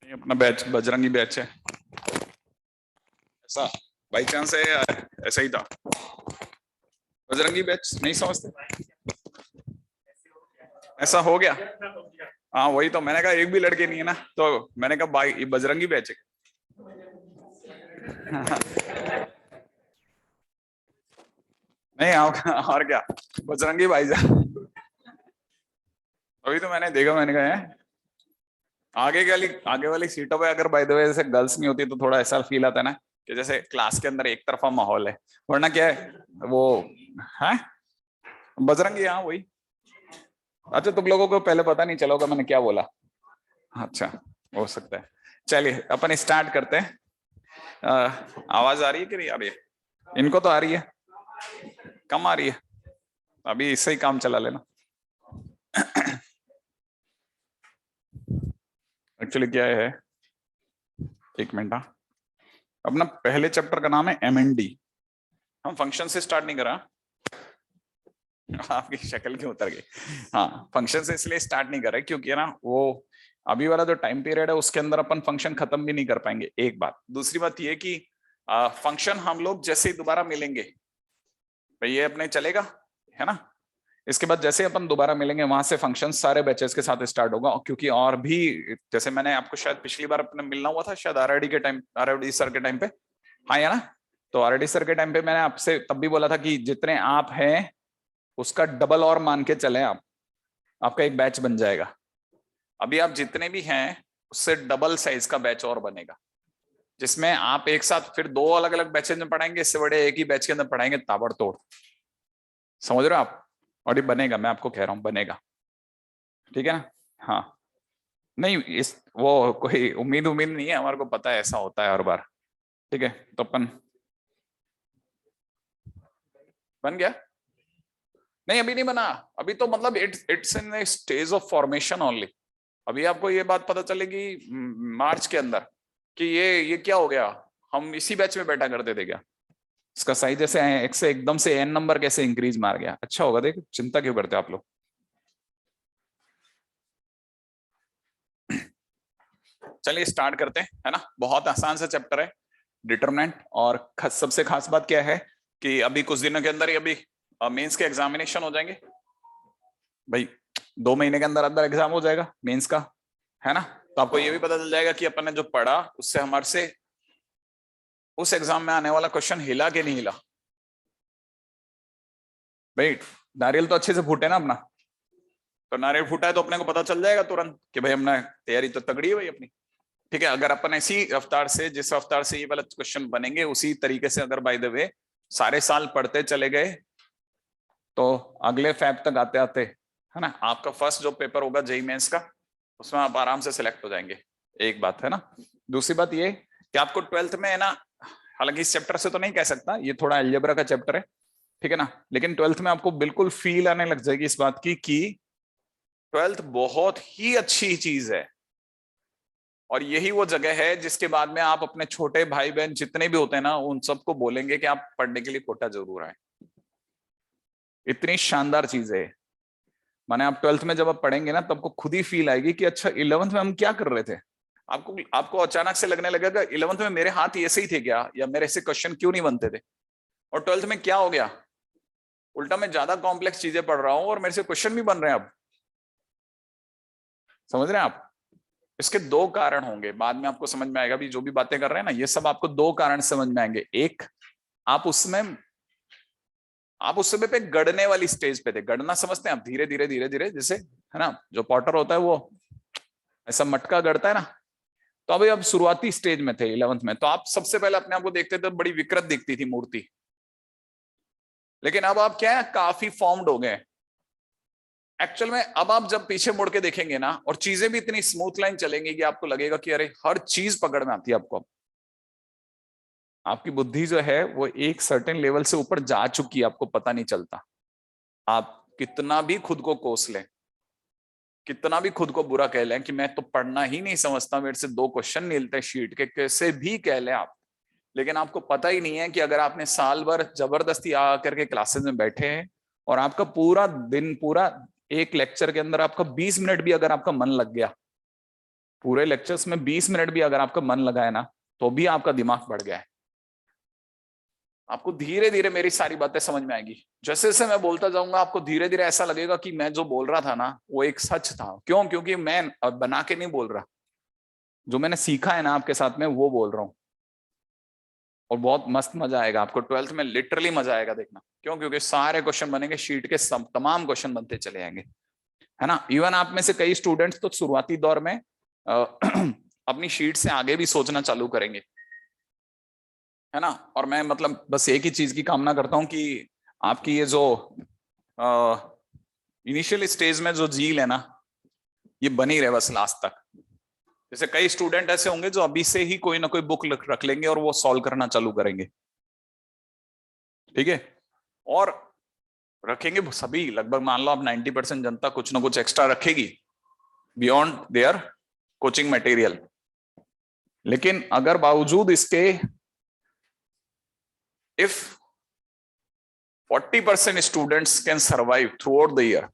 ये अपना batch Bajrangi batch है। ऐसा बाई चांस है या ऐसा ही था? बजरंगी बैच नहीं समझते? ऐसा हो गया। हाँ वही तो मैंने कहा, एक भी लड़के नहीं है ना, तो मैंने कहा भाई ये बजरंगी बैच है। नहीं और क्या, बजरंगी भाईजान। अभी तो मैंने देखा, मैंने कहा है आगे वाली सीटों पे अगर बाय द वे जैसे गर्ल्स नहीं होती तो थोड़ा ऐसा फील आता है ना कि जैसे क्लास के अंदर एक तरफा माहौल है, वरना क्या है वो है बजरंगी। हाँ वही। अच्छा तुम लोगों को पहले पता नहीं चला होगा मैंने क्या बोला। अच्छा, हो सकता है। चलिए अपन स्टार्ट करते हैं। आवाज आ रही है कि नहीं आ रही है? इनको तो आ रही है, कम आ रही है। अभी इससे ही काम चला लेना। एक्चुअली क्या है, एक मिनट। हाँ, अपना पहले चैप्टर का नाम है MND। हम फंक्शन से स्टार्ट नहीं करा। आपकी शक्ल क्यों उतर गई? हाँ, फंक्शन से इसलिए स्टार्ट नहीं कर रहे क्योंकि ना वो अभी वाला जो टाइम पीरियड है उसके अंदर अपन फंक्शन खत्म भी नहीं कर पाएंगे, एक बात। दूसरी बात ये कि फंक्शन हम लोग जैसे ही दोबारा मिलेंगे भाई ये अपने चलेगा, है ना। इसके बाद जैसे अपन दोबारा मिलेंगे वहां से फंक्शन सारे बैचेस के साथ स्टार्ट होगा, क्योंकि और भी जैसे मैंने आपको शायद पिछली बार अपने मिलना हुआ था शायद RID के टाइम, RID सर के टाइम पे। हाँ या ना। तो RID सर के टाइम पे मैंने आपसे तब भी बोला था कि जितने आप हैं उसका डबल और मान के चले आप, आपका एक बैच बन जाएगा। अभी आप जितने भी हैं उससे डबल साइज का बैच और बनेगा, जिसमें आप एक साथ फिर दो अलग अलग बैचेज में पढ़ाएंगे, इससे बड़े एक ही बैच के अंदर पढ़ाएंगे ताबड़तोड़। समझ रहे हो आप? और ये बनेगा, मैं आपको कह रहा हूं बनेगा। ठीक है ना? हाँ। नहीं इस वो कोई उम्मीद उम्मीद नहीं है, हमारे को पता है ऐसा होता है हर बार। ठीक है तो अपन बन गया। नहीं अभी नहीं बना। अभी तो मतलब it's in stage of formation only. अभी आपको ये बात पता चलेगी मार्च के अंदर कि ये क्या हो गया, हम इसी बैच में बैठा करते थे क्या। इसका साइज जैसे एक से एकदम से N नंबर कैसे इंक्रीज मार गया। अच्छा होगा, देखो चिंता क्यों करते हो आप लोग। चलिए स्टार्ट करते हैं, है ना। बहुत आसान सा चैप्टर है डिटरमिनेंट। और सबसे खास बात क्या है कि अभी कुछ दिनों के अंदर ही अभी मेंस के एग्जामिनेशन हो जाएंगे भाई। 2 महीने के अंदर अंदर एग्जाम हो जाएगा मेंस का, है ना। तो आपको ये भी पता चल जाएगा कि अपन ने जो पढ़ा उससे हमारे से उस एग्जाम में आने वाला क्वेश्चन हिला कि नहीं हिला। भाई नारियल तो अच्छे से फूटे ना अपना, तो नारियल फूटा है तो अपने को पता चल जाएगा तुरंत कि भाई हमने तैयारी तो तगड़ी है भाई अपनी। ठीक है, अगर अपन ऐसी रफ्तार से जिस रफ्तार से ये वाला क्वेश्चन बनेंगे उसी तरीके से अगर बाय द वे सारे साल पढ़ते चले गए तो अगले फैब तक आते आते, है ना, आपका फर्स्ट जो पेपर होगा जेईई मेंस का उसमें आप आराम से सिलेक्ट हो जाएंगे। एक बात है ना। दूसरी बात ये कि आपको 12th में है ना, हालांकि इस चैप्टर से तो नहीं कह सकता, ये थोड़ा अलजेब्रा का चैप्टर है, ठीक है ना, लेकिन 12th में आपको बिल्कुल फील आने लग जाएगी इस बात की कि 12th बहुत ही अच्छी चीज है। और यही वो जगह है जिसके बाद में आप अपने छोटे भाई बहन जितने भी होते हैं ना उन सबको बोलेंगे कि आप पढ़ने के लिए कोटा जरूर आए। इतनी शानदार चीज है। माने आप 12th में जब आप पढ़ेंगे ना तब आपको खुद ही फील आएगी कि अच्छा 11th में हम क्या कर रहे थे। आपको आपको अचानक से लगने लगेगा 11th में मेरे हाथ ऐसे ही थे क्या, या मेरे से क्वेश्चन क्यों नहीं बनते थे। और 12th में क्या हो गया, उल्टा मैं ज्यादा कॉम्प्लेक्स चीजें पढ़ रहा हूं और मेरे से क्वेश्चन भी बन रहे हैं अब। समझ रहे हैं आप? इसके दो कारण होंगे, बाद में आपको समझ में आएगा भी। जो भी बातें कर रहे हैं ना ये सब आपको दो कारण समझ में आएंगे। एक, आप उसमें आप उस समय पे गड़ने वाली स्टेज पे थे। गड़ना समझते हैं आप? धीरे धीरे धीरे धीरे जैसे, है ना, जो पॉटर होता है वो ऐसा मटका गड़ता है ना। तो अभी अब शुरुआती स्टेज में थे 11th में, तो आप सबसे पहले अपने आप को देखते थे बड़ी विकृत दिखती थी मूर्ति। लेकिन अब आप क्या है, काफी फॉर्म्ड हो गए एक्चुअल में। अब आप जब पीछे मुड़ के देखेंगे ना और चीजें भी इतनी स्मूथ लाइन चलेंगी कि आपको लगेगा कि अरे हर चीज पकड़ में आती है आपको। आपकी बुद्धि जो है वो एक सर्टेन लेवल से ऊपर जा चुकी है, आपको पता नहीं चलता। आप कितना भी खुद को कोस लें, कितना भी खुद को बुरा कह लें कि मैं तो पढ़ना ही नहीं समझता, मेरे से 2 क्वेश्चन नहीं मिलते शीट के, कैसे भी कह लें आप, लेकिन आपको पता ही नहीं है कि अगर आपने साल भर जबरदस्ती आकर के क्लासेस में बैठे हैं और आपका पूरा दिन, पूरा एक लेक्चर के अंदर आपका 20 मिनट भी अगर आपका मन लग गया पूरे लेक्चर्स में 20 मिनट भी अगर आपका मन लगा है ना, तो भी आपका दिमाग बढ़ गया है। आपको धीरे धीरे मेरी सारी बातें समझ में आएगी। जैसे जैसे मैं बोलता जाऊंगा आपको धीरे धीरे ऐसा लगेगा कि मैं जो बोल रहा था ना वो एक सच था। क्यों? क्योंकि मैं बना के नहीं बोल रहा, जो मैंने सीखा है ना आपके साथ में वो बोल रहा हूँ। और बहुत मस्त मजा आएगा आपको 12th में, लिटरली मजा आएगा देखना। क्यों? क्योंकि सारे क्वेश्चन बनेंगे, शीट के तमाम क्वेश्चन बनते चले जाएंगे, है ना। इवन आप में से कई स्टूडेंट्स तो शुरुआती दौर में अपनी शीट से आगे भी सोचना चालू करेंगे, है ना। और मैं मतलब बस एक ही चीज की कामना करता हूं कि आपकी ये जो इनिशियल स्टेज में जो झील है ना, ये बनी रहे बस लास्ट तक। जैसे कई स्टूडेंट ऐसे होंगे जो अभी से ही कोई ना कोई बुक रख लेंगे और वो सॉल्व करना चालू करेंगे, ठीक है। और रखेंगे सभी, लगभग मान लो आप 90% जनता कुछ ना कुछ एक्स्ट्रा रखेगी बियॉन्ड देयर कोचिंग मटेरियल। लेकिन अगर बावजूद इसके if 40% students can survive through out the year,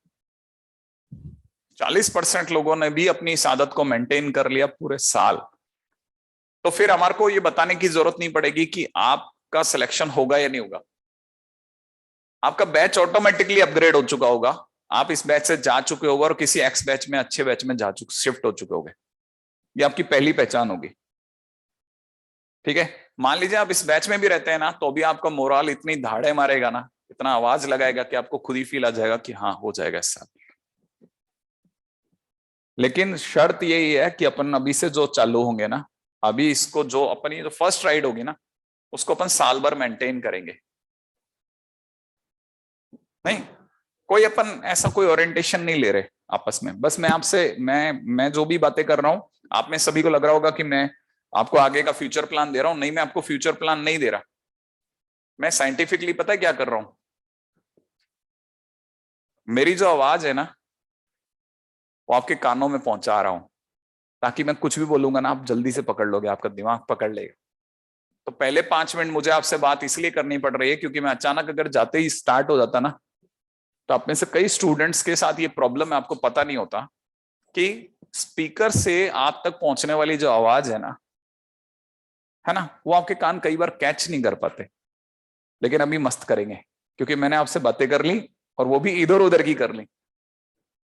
40% लोगों ने भी अपनी इस आदत को मेंटेन कर लिया पूरे साल, तो फिर हमारे को ये बताने की जरूरत नहीं पड़ेगी कि आपका सिलेक्शन होगा या नहीं होगा। आपका बैच ऑटोमेटिकली अपग्रेड हो चुका होगा, आप इस बैच से जा चुके होगे और किसी एक्स बैच में, अच्छे बैच में जा चुके, शिफ्ट हो चुके होगे। ये आपकी पहली पहचान होगी, ठीक है। मान लीजिए आप इस बैच में भी रहते हैं ना, तो भी आपका मोरल इतनी धाड़े मारेगा ना, इतना आवाज लगाएगा कि आपको खुद ही फील आ जाएगा कि हाँ हो जाएगा इस साल। लेकिन शर्त यही है कि अपन अभी से जो चालू होंगे ना, अभी इसको जो अपनी जो फर्स्ट राइड होगी ना, उसको अपन साल भर मेंटेन करेंगे। नहीं, कोई अपन ऐसा कोई ओरिएंटेशन नहीं ले रहे आपस में। बस मैं आपसे, मैं जो भी बातें कर रहा हूं, आप में सभी को लग रहा होगा कि मैं आपको आगे का फ्यूचर प्लान दे रहा हूं। नहीं, मैं आपको फ्यूचर प्लान नहीं दे रहा। मैं साइंटिफिकली पता है क्या कर रहा हूं, मेरी जो आवाज है ना वो आपके कानों में पहुंचा रहा हूं, ताकि मैं कुछ भी बोलूंगा ना आप जल्दी से पकड़ लोगे, आपका दिमाग पकड़ लेगा। तो पहले 5 मिनट मुझे आपसे बात इसलिए करनी पड़ रही है क्योंकि मैं अचानक अगर जाते ही स्टार्ट हो जाता ना, तो आप में से कई स्टूडेंट्स के साथ ये प्रॉब्लम है, आपको पता नहीं होता कि स्पीकर से आप तक पहुंचने वाली जो आवाज है ना, वो आपके कान कई बार कैच नहीं कर पाते। लेकिन अभी मस्त करेंगे, क्योंकि मैंने आपसे बातें कर ली और वो भी इधर उधर की कर ली,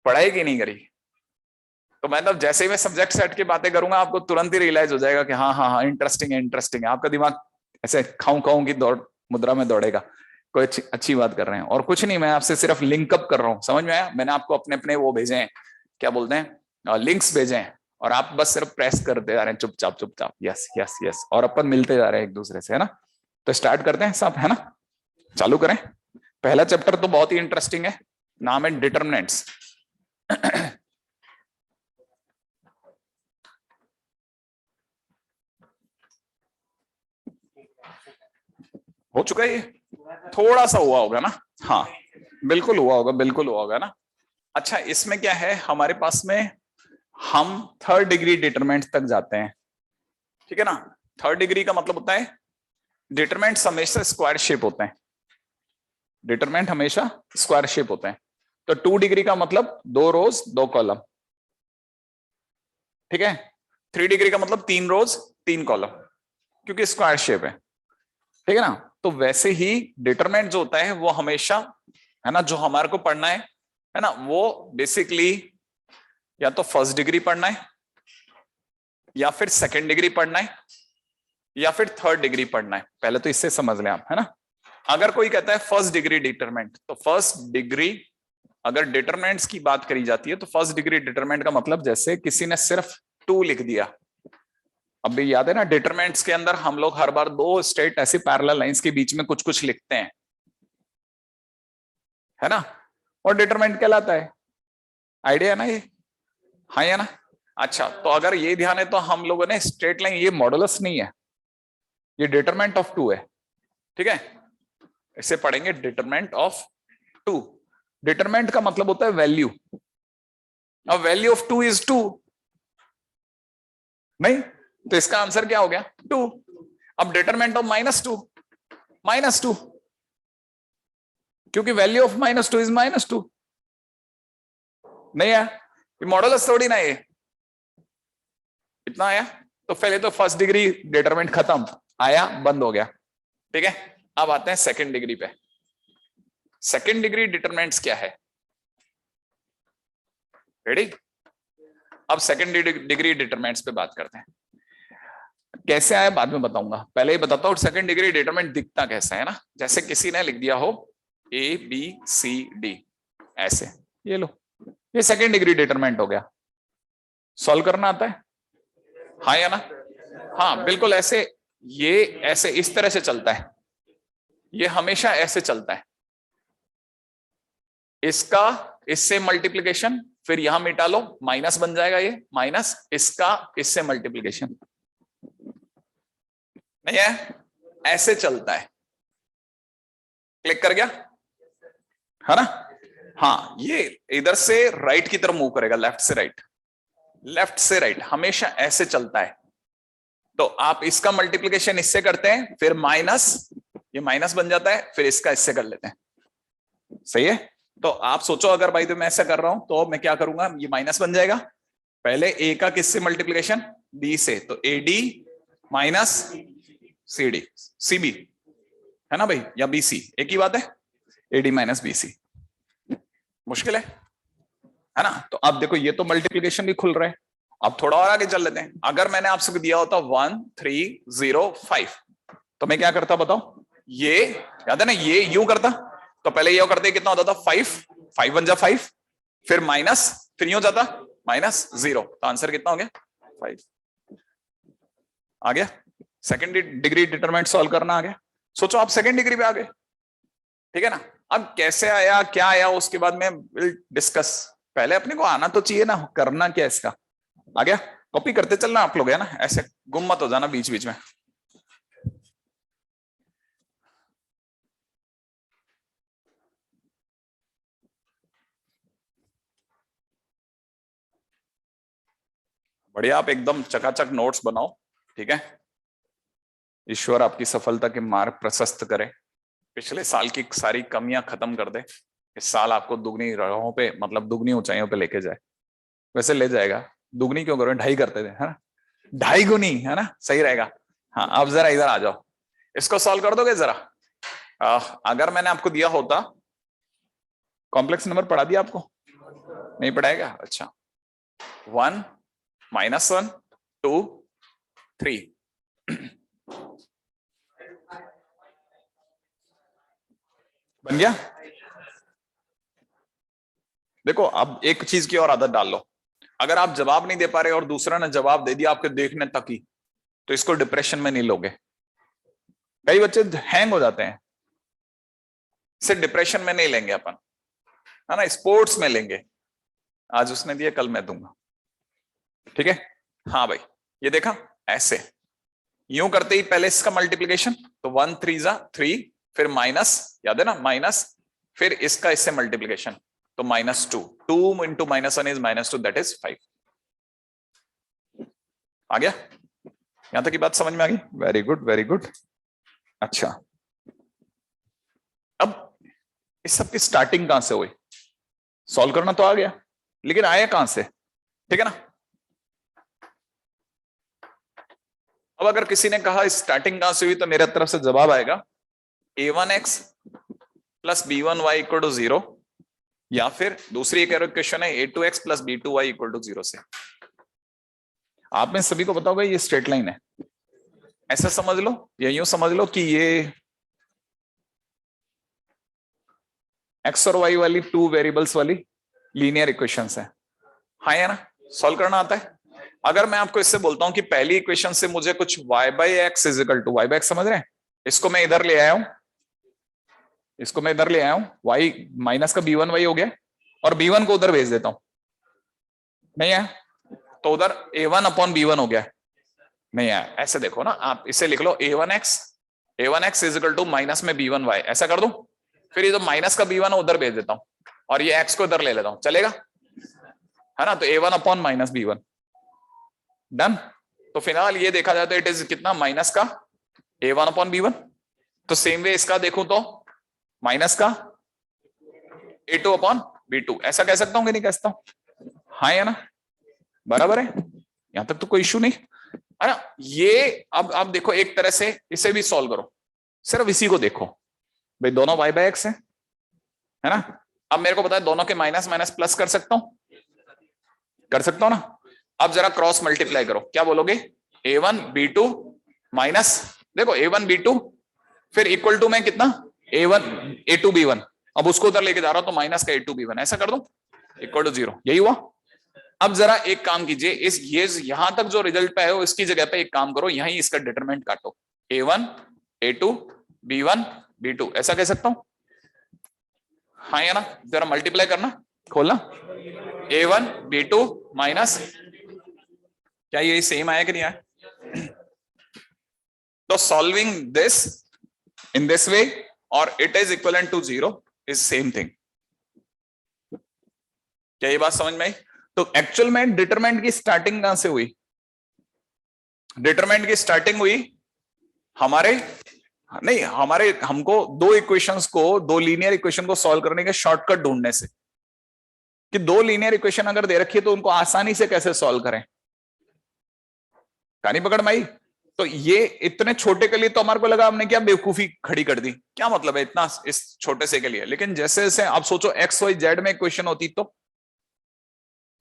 पढ़ाई की नहीं करी। तो मतलब जैसे ही मैं सब्जेक्ट सेट की बातें करूंगा, आपको तुरंत ही रियलाइज हो जाएगा कि हाँ हाँ हाँ इंटरेस्टिंग है, इंटरेस्टिंग है। आपका दिमाग ऐसे खाऊं खाऊं की दौड़ मुद्रा में दौड़ेगा, कोई अच्छी बात कर रहे हैं। और कुछ नहीं, मैं आपसे सिर्फ लिंकअप कर रहा हूँ, समझ में आया। मैंने आपको अपने अपने वो भेजे हैं, क्या बोलते हैं, लिंक्स भेजे हैं, और आप बस सिर्फ प्रेस करते जा रहे हैं चुपचाप चुपचाप, यस यस यस, और अपन मिलते जा रहे हैं एक दूसरे से, है ना। तो स्टार्ट करते हैं सब, है ना, चालू करें। पहला चैप्टर तो बहुत ही इंटरेस्टिंग है, नाम है डिटर्मिनेंट्स। हो चुका है ये, थोड़ा सा हुआ होगा ना, हाँ बिल्कुल हुआ होगा, बिल्कुल हुआ होगा ना। अच्छा, इसमें क्या है हमारे पास में, हम थर्ड डिग्री डिटरमिनेंट तक जाते हैं, ठीक है ना। थर्ड डिग्री का मतलब होता है डिटरमिनेंट हमेशा स्क्वायर शेप होते हैं, डिटरमिनेंट हमेशा स्क्वायर शेप होते हैं। तो 2 डिग्री का मतलब 2 रोज 2 कॉलम, ठीक है। 3 डिग्री का मतलब 3 रोज 3 कॉलम, क्योंकि स्क्वायर शेप है, ठीक है ना। तो वैसे ही डिटरमिनेंट जो होता है वो हमेशा, है ना, जो हमारे को पढ़ना है ना, वो बेसिकली या तो फर्स्ट डिग्री पढ़ना है, या फिर सेकंड डिग्री पढ़ना है, या फिर थर्ड डिग्री पढ़ना है। पहले तो इससे समझ लें आप, है ना। अगर कोई कहता है फर्स्ट डिग्री डिटरमिनेंट, तो फर्स्ट डिग्री अगर डिटरमिनेंट्स की बात करी जाती है, तो फर्स्ट डिग्री डिटरमिनेंट का मतलब जैसे किसी ने सिर्फ 2 लिख दिया। अब भी याद है ना, डिटरमिनेंट्स के अंदर हम लोग हर बार 2 स्ट्रेट ऐसी पैरेलल लाइंस के बीच में कुछ कुछ लिखते हैं, है ना, और डिटरमिनेंट कहलाता है। आइडिया है ना ये, हाँ या ना। अच्छा, तो अगर ये ध्यान है तो हम लोगों ने स्ट्रेट लाइन, ये मॉडुलस नहीं है, ये डिटरमिनेंट ऑफ 2 है, ठीक है। इसे पढ़ेंगे डिटरमिनेंट ऑफ 2। डिटरमिनेंट का मतलब होता है वैल्यू। अब वैल्यू ऑफ 2 इज 2, नहीं, तो इसका आंसर क्या हो गया 2। अब डिटरमिनेंट ऑफ -2, -2, क्योंकि वैल्यू ऑफ -2 इज -2। नहीं है, ये मॉडुलस थोड़ी ना, ये इतना आया, तो पहले तो फर्स्ट डिग्री डिटरमिनेंट खत्म, आया बंद हो गया। ठीक है, अब आते हैं सेकंड डिग्री पे। सेकंड डिग्री डिटरमिनेंट्स क्या है? रेडी? अब सेकंड डिग्री डिटरमिनेंट्स पे बात करते हैं। कैसे आया बाद में बताऊंगा, पहले ही बताता हूं सेकंड डिग्री डिटरमिनेंट दिखता कैसा है ना। जैसे किसी ने लिख दिया हो ए बी सी डी ऐसे, ये लो, ये सेकंड डिग्री डिटरमिनेंट हो गया। सॉल्व करना आता है? हाँ या ना? हाँ बिल्कुल ऐसे, ये ऐसे इस तरह से चलता है, ये हमेशा ऐसे चलता है। इसका इससे मल्टीप्लिकेशन, फिर यहां मिटा लो, माइनस बन जाएगा ये, माइनस इसका इससे मल्टीप्लिकेशन, नहीं है? ऐसे चलता है। क्लिक कर गया है ना? हाँ, ये इधर से राइट की तरफ मूव करेगा, लेफ्ट से राइट, लेफ्ट से राइट, हमेशा ऐसे चलता है। तो आप इसका मल्टीप्लिकेशन इससे करते हैं, फिर माइनस, ये माइनस बन जाता है, फिर इसका इससे कर लेते हैं। सही है? तो आप सोचो अगर भाई तो मैं ऐसा कर रहा हूं तो मैं क्या करूंगा, ये माइनस बन जाएगा, पहले ए का किससे मल्टीप्लिकेशन, बी से, तो A D minus C D, C B है ना भाई, या बी सी, एक ही बात है, A D minus B C. मुश्किल है ना? तो अब देखो ये तो मल्टीप्लिकेशन भी खुल रहा है। अब थोड़ा और आगे चल लेते हैं। अगर मैंने आपसे दिया होता 1 3 0 5, तो मैं क्या करता बताओ? ये याद है ना, ये यूं करता, तो पहले ये करते कितना होता था 5, 5 बन जा 5, फिर माइनस, फिर यूं जाता माइनस 0, तो आंसर कितना हो गया 5। आ गया? सेकंड डिग्री डिटरमिनेंट सॉल्व करना आ गया। सोचो आप सेकंड डिग्री पे आ गए, ठीक है ना? अब कैसे आया, क्या आया, उसके बाद में विल डिस्कस। पहले अपने को आना तो चाहिए ना, करना क्या इसका। आ गया? कॉपी करते चलना आप लोग, है ना, ऐसे गुम मत हो जाना बीच बीच में। बढ़िया, आप एकदम चकाचक नोट्स बनाओ, ठीक है? ईश्वर आपकी सफलता के मार्ग प्रशस्त करे, पिछले साल की सारी कमियां खत्म कर दे, इस साल आपको दुगनी राहों पे, मतलब दुगनी ऊंचाइयों पे लेके जाए। वैसे ले जाएगा, दुगनी क्यों करो, ढाई करते थे, है ना, ढाई गुनी, है ना, सही रहेगा। हाँ, अब जरा इधर आ जाओ, इसको सॉल्व कर दोगे जरा? अगर मैंने आपको दिया होता, कॉम्प्लेक्स नंबर पढ़ा दिया आपको? नहीं पढ़ाएगा? अच्छा, 1 -1 2 3 बन गया? देखो अब एक चीज की और आदत डाल लो, अगर आप जवाब नहीं दे पा रहे और दूसरा ने जवाब दे दिया आपके देखने तक ही, तो इसको डिप्रेशन में नहीं लोगे। कई बच्चे हैंग हो जाते हैं, इसे डिप्रेशन में नहीं लेंगे अपन, है ना, स्पोर्ट्स में लेंगे। आज उसने दिया, कल मैं दूंगा, ठीक है? हाँ भाई, ये देखा ऐसे, यूं करते ही पहले इसका मल्टीप्लीकेशन, तो 1 3 जा 3, फिर माइनस, याद है ना, माइनस, फिर इसका इससे मल्टीप्लीकेशन, तो -2, 2 इंटू -1 इज -2, दैट इज 5। आ गया? यहां तक की बात समझ में आ गई? Very good, very good. अच्छा, अब इस सब की स्टार्टिंग कहां से हुई? सॉल्व करना तो आ गया, लेकिन आया कहां से? ठीक है ना? अब अगर किसी ने कहा स्टार्टिंग कहां से हुई, तो मेरे तरफ से जवाब आएगा a1x plus b1y equal to 0, या फिर दूसरी एक क्वेश्चन है a2x plus b2y equal to 0 से। आप में सभी को पता होगा ये स्ट्रेट लाइन है, ऐसा समझ लो, या यूं समझ लो कि ये x और y वाली 2 वेरिएबल्स वाली लीनियर इक्वेशंस है। हाँ या ना? सॉल्व करना आता है? अगर मैं आपको इससे बोलता हूं कि पहली इक्वेशन से मुझे कुछ y by x is equal to, y by x समझ रहे हैं, इसको मैं इधर ले आया हूं, इसको मैं इधर ले आया हूं, y माइनस का b1y हो गया, और b1 को उधर भेज देता हूं, नहीं है? तो उधर a1 अपॉन b1 हो गया, नहीं है? ऐसे देखो ना, आप इसे लिख लो a1x is equal to minus में b1y, ऐसा कर दूं, फिर ये जो माइनस का b1 है उधर भेज देता हूं, और ये x को इधर ले लेता हूं, चलेगा? है ना? तो a1 upon minus b1, done. तो फिलहाल ये देखा जाए तो इट इज कितना, माइनस का a1 अपॉन b1। तो सेम वे इसका देखूं तो माइनस का a2 अपॉन b2, ऐसा कह सकता हूं कि नहीं कह सकता हूं? हाँ या ना? बराबर है? यहां तक तो कोई इशू नहीं है ना। ये अब देखो एक तरह से इसे भी सॉल्व करो, सिर्फ इसी को देखो भाई, दोनों y बाय एक्स है ना। अब मेरे को पता है दोनों के माइनस माइनस प्लस कर सकता हूं, कर सकता हूं ना। अब जरा क्रॉस मल्टीप्लाई करो, क्या बोलोगे, a1 b2 माइनस, देखो a1 b2 फिर इक्वल टू में कितना a1 a2 b1, अब उसको उधर लेके जा रहा हूं तो माइनस का a2 b1 ऐसा कर दूं इक्वल टू 0, यही हुआ। अब जरा एक काम कीजिए, इस ये यहां तक जो रिजल्ट पे है वो इसकी जगह पे एक काम करो, यहीं इसका डिटरमिनेंट काटो, a1 a2 b1 b2 ऐसा कह सकता हूं, हाँ या ना। जरा मल्टीप्लाई करना, खोलना, a1 b2 माइनस, क्या ये सेम आया कि नहीं आया। तो solving this in this way और it is equivalent to 0 is same thing. क्या ये बात समझ में आई। तो एक्चुअल में डिटरमिनेंट की स्टार्टिंग कहां से हुई, डिटरमिनेंट की स्टार्टिंग हुई हमारे नहीं, हमारे हमको दो इक्वेशंस को, दो लीनियर इक्वेशन को सॉल्व करने के शॉर्टकट ढूंढने से, कि दो लीनियर इक्वेशन अगर दे रखी है तो उनको आसानी से कैसे सॉल्व करें, कहानी पकड़ में आई। तो ये इतने छोटे के लिए तो हमारे को लगा हमने क्या बेवकूफी खड़ी कर दी, क्या मतलब है इतना इस छोटे से के लिए। लेकिन जैसे जैसे आप सोचो एक्स वाई जेड में इक्वेशन होती तो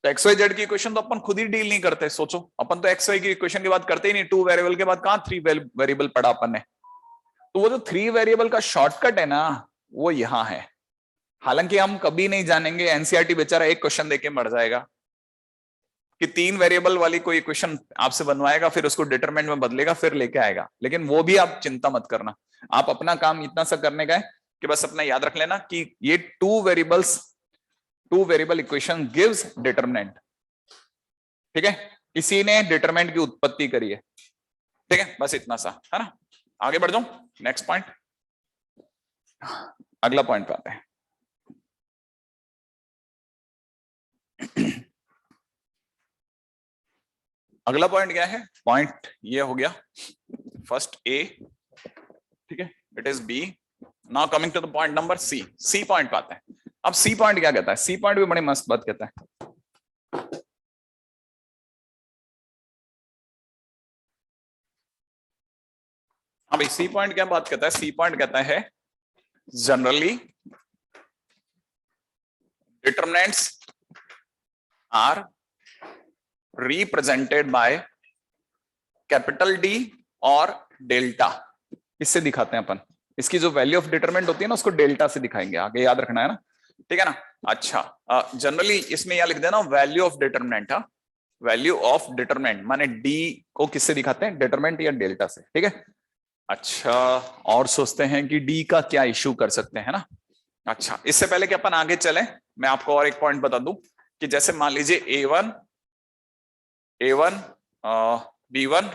एक्स वाई जेड की इक्वेशन तो अपन खुद ही डील नहीं करते। सोचो अपन तो एक्स वाई की इक्वेशन की बात करते ही नहीं, 2 वेरिएबल के बाद कहां 3 वेरिएबल पढ़ा अपन ने। तो वो जो 3 वेरिएबल का शॉर्टकट है ना वो यहां है। हालांकि हम कभी नहीं जानेंगे, एनसीईआरटी बेचारा एक क्वेश्चन देके मर जाएगा कि 3 वेरिएबल वाली कोई इक्वेशन आपसे बनवाएगा, फिर उसको डिटरमिनेंट में बदलेगा, फिर लेके आएगा। लेकिन वो भी आप चिंता मत करना, आप अपना काम इतना सा करने का है कि बस अपना याद रख लेना कि ये 2 वेरिएबल इक्वेशन गिव्स डिटरमिनेंट, ठीक है। इसी ने डिटरमिनेंट की उत्पत्ति करी है, ठीक है। बस इतना सा है ना। आगे बढ़ जाऊं, नेक्स्ट पॉइंट, अगला पॉइंट पे आते हैं। अगला पॉइंट क्या है, पॉइंट ये हो गया फर्स्ट ए, ठीक है, it is B. Now coming to the point number C. C point पे आते हैं। अब सी पॉइंट क्या कहता है, सी पॉइंट भी बड़ी मस्त बात कहता है। हाँ भाई, सी पॉइंट क्या बात कहता है, सी पॉइंट कहता है generally determinants are represented by capital D और डेल्टा। इससे दिखाते हैं अपन, इसकी जो वैल्यू ऑफ डिटरमिनेंट होती है ना उसको डेल्टा से दिखाएंगे, आगे याद रखना है ना, ठीक है ना। अच्छा, जनरली इसमें यह लिख देना वैल्यू ऑफ डिटरमिनेंट, हाँ, वैल्यू ऑफ डिटरमिनेंट माने डी को किससे दिखाते हैं, डिटरमिनेंट या डेल्टा से, ठीक है। अच्छा, और सोचते हैं कि डी का क्या इश्यू कर सकते हैं ना। अच्छा, इससे पहले कि अपन आगे चले मैं आपको और एक पॉइंट बता दूं कि जैसे मान लीजिए A1 B1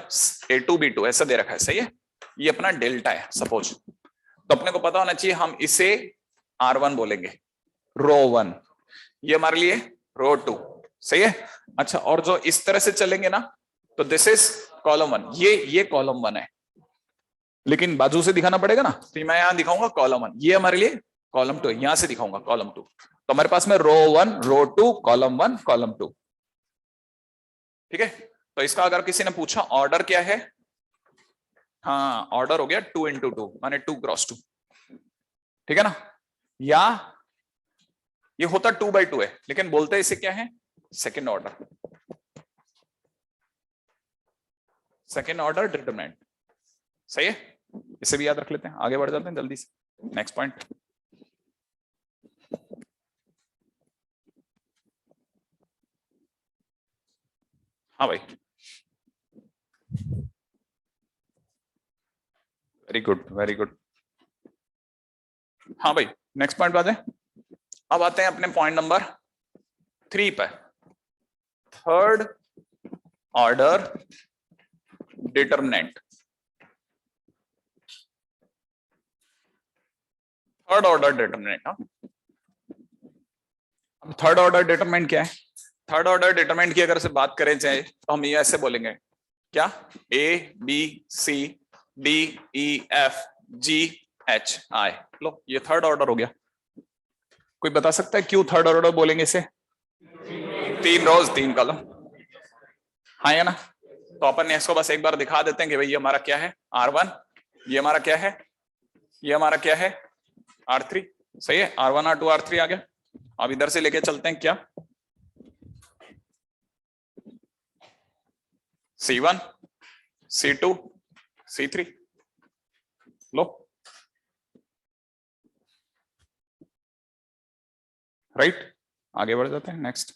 A2 B2 ऐसा दे रखा है, सही है, ये अपना डेल्टा है सपोज। तो अपने को पता होना चाहिए हम इसे R1 बोलेंगे, रो 1, ये हमारे लिए रो 2, सही है। अच्छा, और जो इस तरह से चलेंगे ना तो दिस इज कॉलम 1, ये कॉलम 1 है, लेकिन बाजू से दिखाना पड़ेगा ना, तो मैं यहां दिखाऊंगा कॉलम 1, ये हमारे लिए कॉलम 2, यहां से दिखाऊंगा कॉलम 2। तो हमारे पास में रो 1 रो 2 कॉलम 1 कॉलम 2, ठीक है। तो इसका अगर किसी ने पूछा ऑर्डर क्या है, हाँ ऑर्डर हो गया 2 into 2 माने 2 क्रॉस 2, ठीक है ना। या ये होता 2 by 2 है, लेकिन बोलते हैं इसे क्या है, second order, second order determinant, सही है। इसे भी याद रख लेते हैं, आगे बढ़ जाते हैं जल्दी से, नेक्स्ट पॉइंट। हाँ भाई, वेरी गुड वेरी गुड। हाँ भाई, नेक्स्ट पॉइंट बात है। अब आते हैं अपने पॉइंट नंबर 3 पर, third order determinant. Third order determinant, अब थर्ड ऑर्डर डिटरमिनेंट क्या है, थर्ड ऑर्डर डिटरमिनेंट की अगर से बात करें चाहे तो हम ये ऐसे बोलेंगे, क्या, A B C D E F G H I, लो ये थर्ड ऑर्डर हो गया। कोई बता सकता है क्यों थर्ड ऑर्डर बोलेंगे इसे, 3 रोज 3 कॉलम, हाँ या ना? तो अपन ने इसको बस एक बार दिखा देते हैं कि भाई ये हमारा क्या है R1, ये हमारा क्या है, ये हमारा क्या है R3। सही है, R1 R2 R3 आ गया। अब इधर से लेके चलते हैं क्या, C1 C2 C3 लो, राइट। आगे बढ़ जाते हैं नेक्स्ट।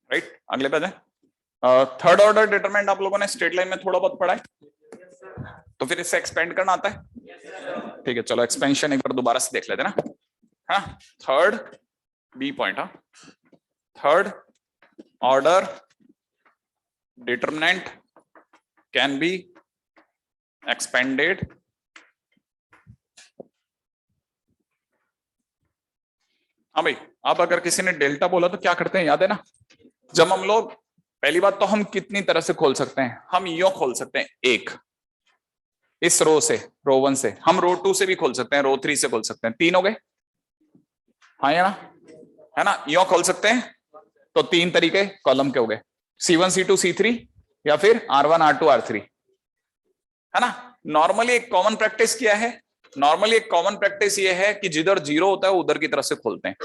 राइट, अगले पे थर्ड ऑर्डर डिटरमिनेंट आप लोगों ने स्ट्रेट लाइन में थोड़ा बहुत पढ़ा है, तो फिर इससे एक्सपेंड करना आता है। ठीक है, चलो एक्सपेंशन एक बार दोबारा से देख लेते हैं ना। हाँ, थर्ड बी पॉइंट, हाँ, third order determinant can be expanded हाँ भाई, अब अगर किसी ने डेल्टा बोला तो क्या करते हैं, याद है ना? जब हम लोग पहली बात तो हम कितनी तरह से खोल सकते हैं, हम यो खोल सकते हैं एक, इस रो से, रो 1 से, हम रो 2 से भी खोल सकते हैं, रो 3 से खोल सकते हैं, 3 हो गए, हाँ या ना? है ना, यो खोल सकते हैं तो 3 तरीके कॉलम के हो गए, C1 C2 C3 या फिर R1 R2 R3, है ना? नॉर्मली एक कॉमन प्रैक्टिस क्या है, नॉर्मली एक कॉमन प्रैक्टिस ये है कि जिधर जीरो होता है उधर की तरफ से खोलते हैं।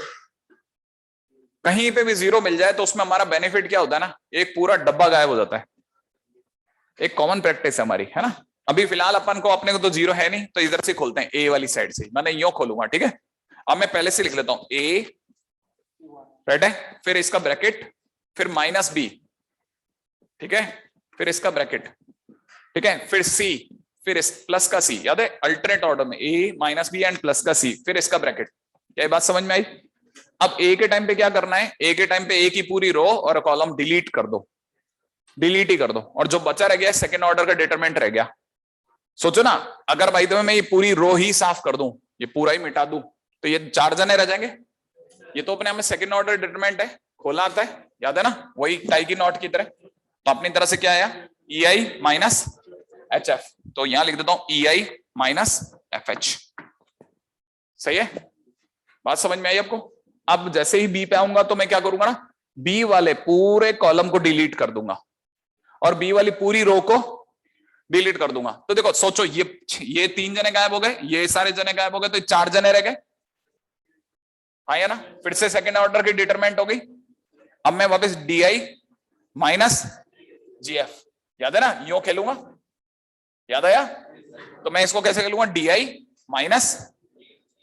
कहीं पे भी जीरो मिल जाए तो उसमें हमारा बेनिफिट क्या होता है ना, एक पूरा डब्बा गायब हो जाता है। एक कॉमन प्रैक्टिस है हमारी, है ना? अभी फिलहाल अपन को, अपने को तो जीरो है नहीं, तो इधर से खोलते हैं, ए वाली साइड से, मैंने यो खोलूंगा, ठीक है? अब मैं पहले से लिख लेता हूं, ए, राइट है, फिर इसका ब्रैकेट, फिर -b, ठीक है, फिर इसका ब्रैकेट, ठीक है, फिर सी, फिर इस प्लस का सी, याद है अल्टरनेट ऑर्डर में, ए -b एंड प्लस का सी, फिर इसका ब्रैकेट। क्या बात समझ में आई? अब ए के टाइम पे क्या करना है, ए के टाइम पे ए की पूरी रो और कॉलम डिलीट कर दो, डिलीट ही कर दो, और जो बचा रह गया सेकंड ऑर्डर का डिटरमिनेंट रह गया। सोचो ना, अगर भाई तुम्हें मैं ये पूरी रो ही साफ कर दूं, ये पूरा ही मिटा दूं, तो ये 4 जने रह जाएंगे। ये तो अपने हमें सेकंड ऑर्डर डिटरमिनेंट है, खोला आता है, याद है ना, वही टाई की नॉट की तरह। तो अपनी तरह से क्या आया, EI माइनस HF, तो यहां लिख देता हूं EI माइनस FH। सही है, बात समझ में आई आपको? अब जैसे ही बी पे आऊंगा तो मैं क्या करूंगा ना, बी वाले पूरे कॉलम को डिलीट कर दूंगा और बी वाली पूरी रो को डिलीट कर दूंगा। तो देखो सोचो, ये 3 जने गायब हो गए, ये सारे जने गायब हो गए, तो 4 जने रह गए, हाँ या ना? फिर से सेकंड ऑर्डर की डिटरमिनेंट हो गई। अब मैं वापस DI माइनस GF, याद है ना, यो खेलूंगा, याद आया? तो मैं इसको कैसे खेलूंगा, DI माइनस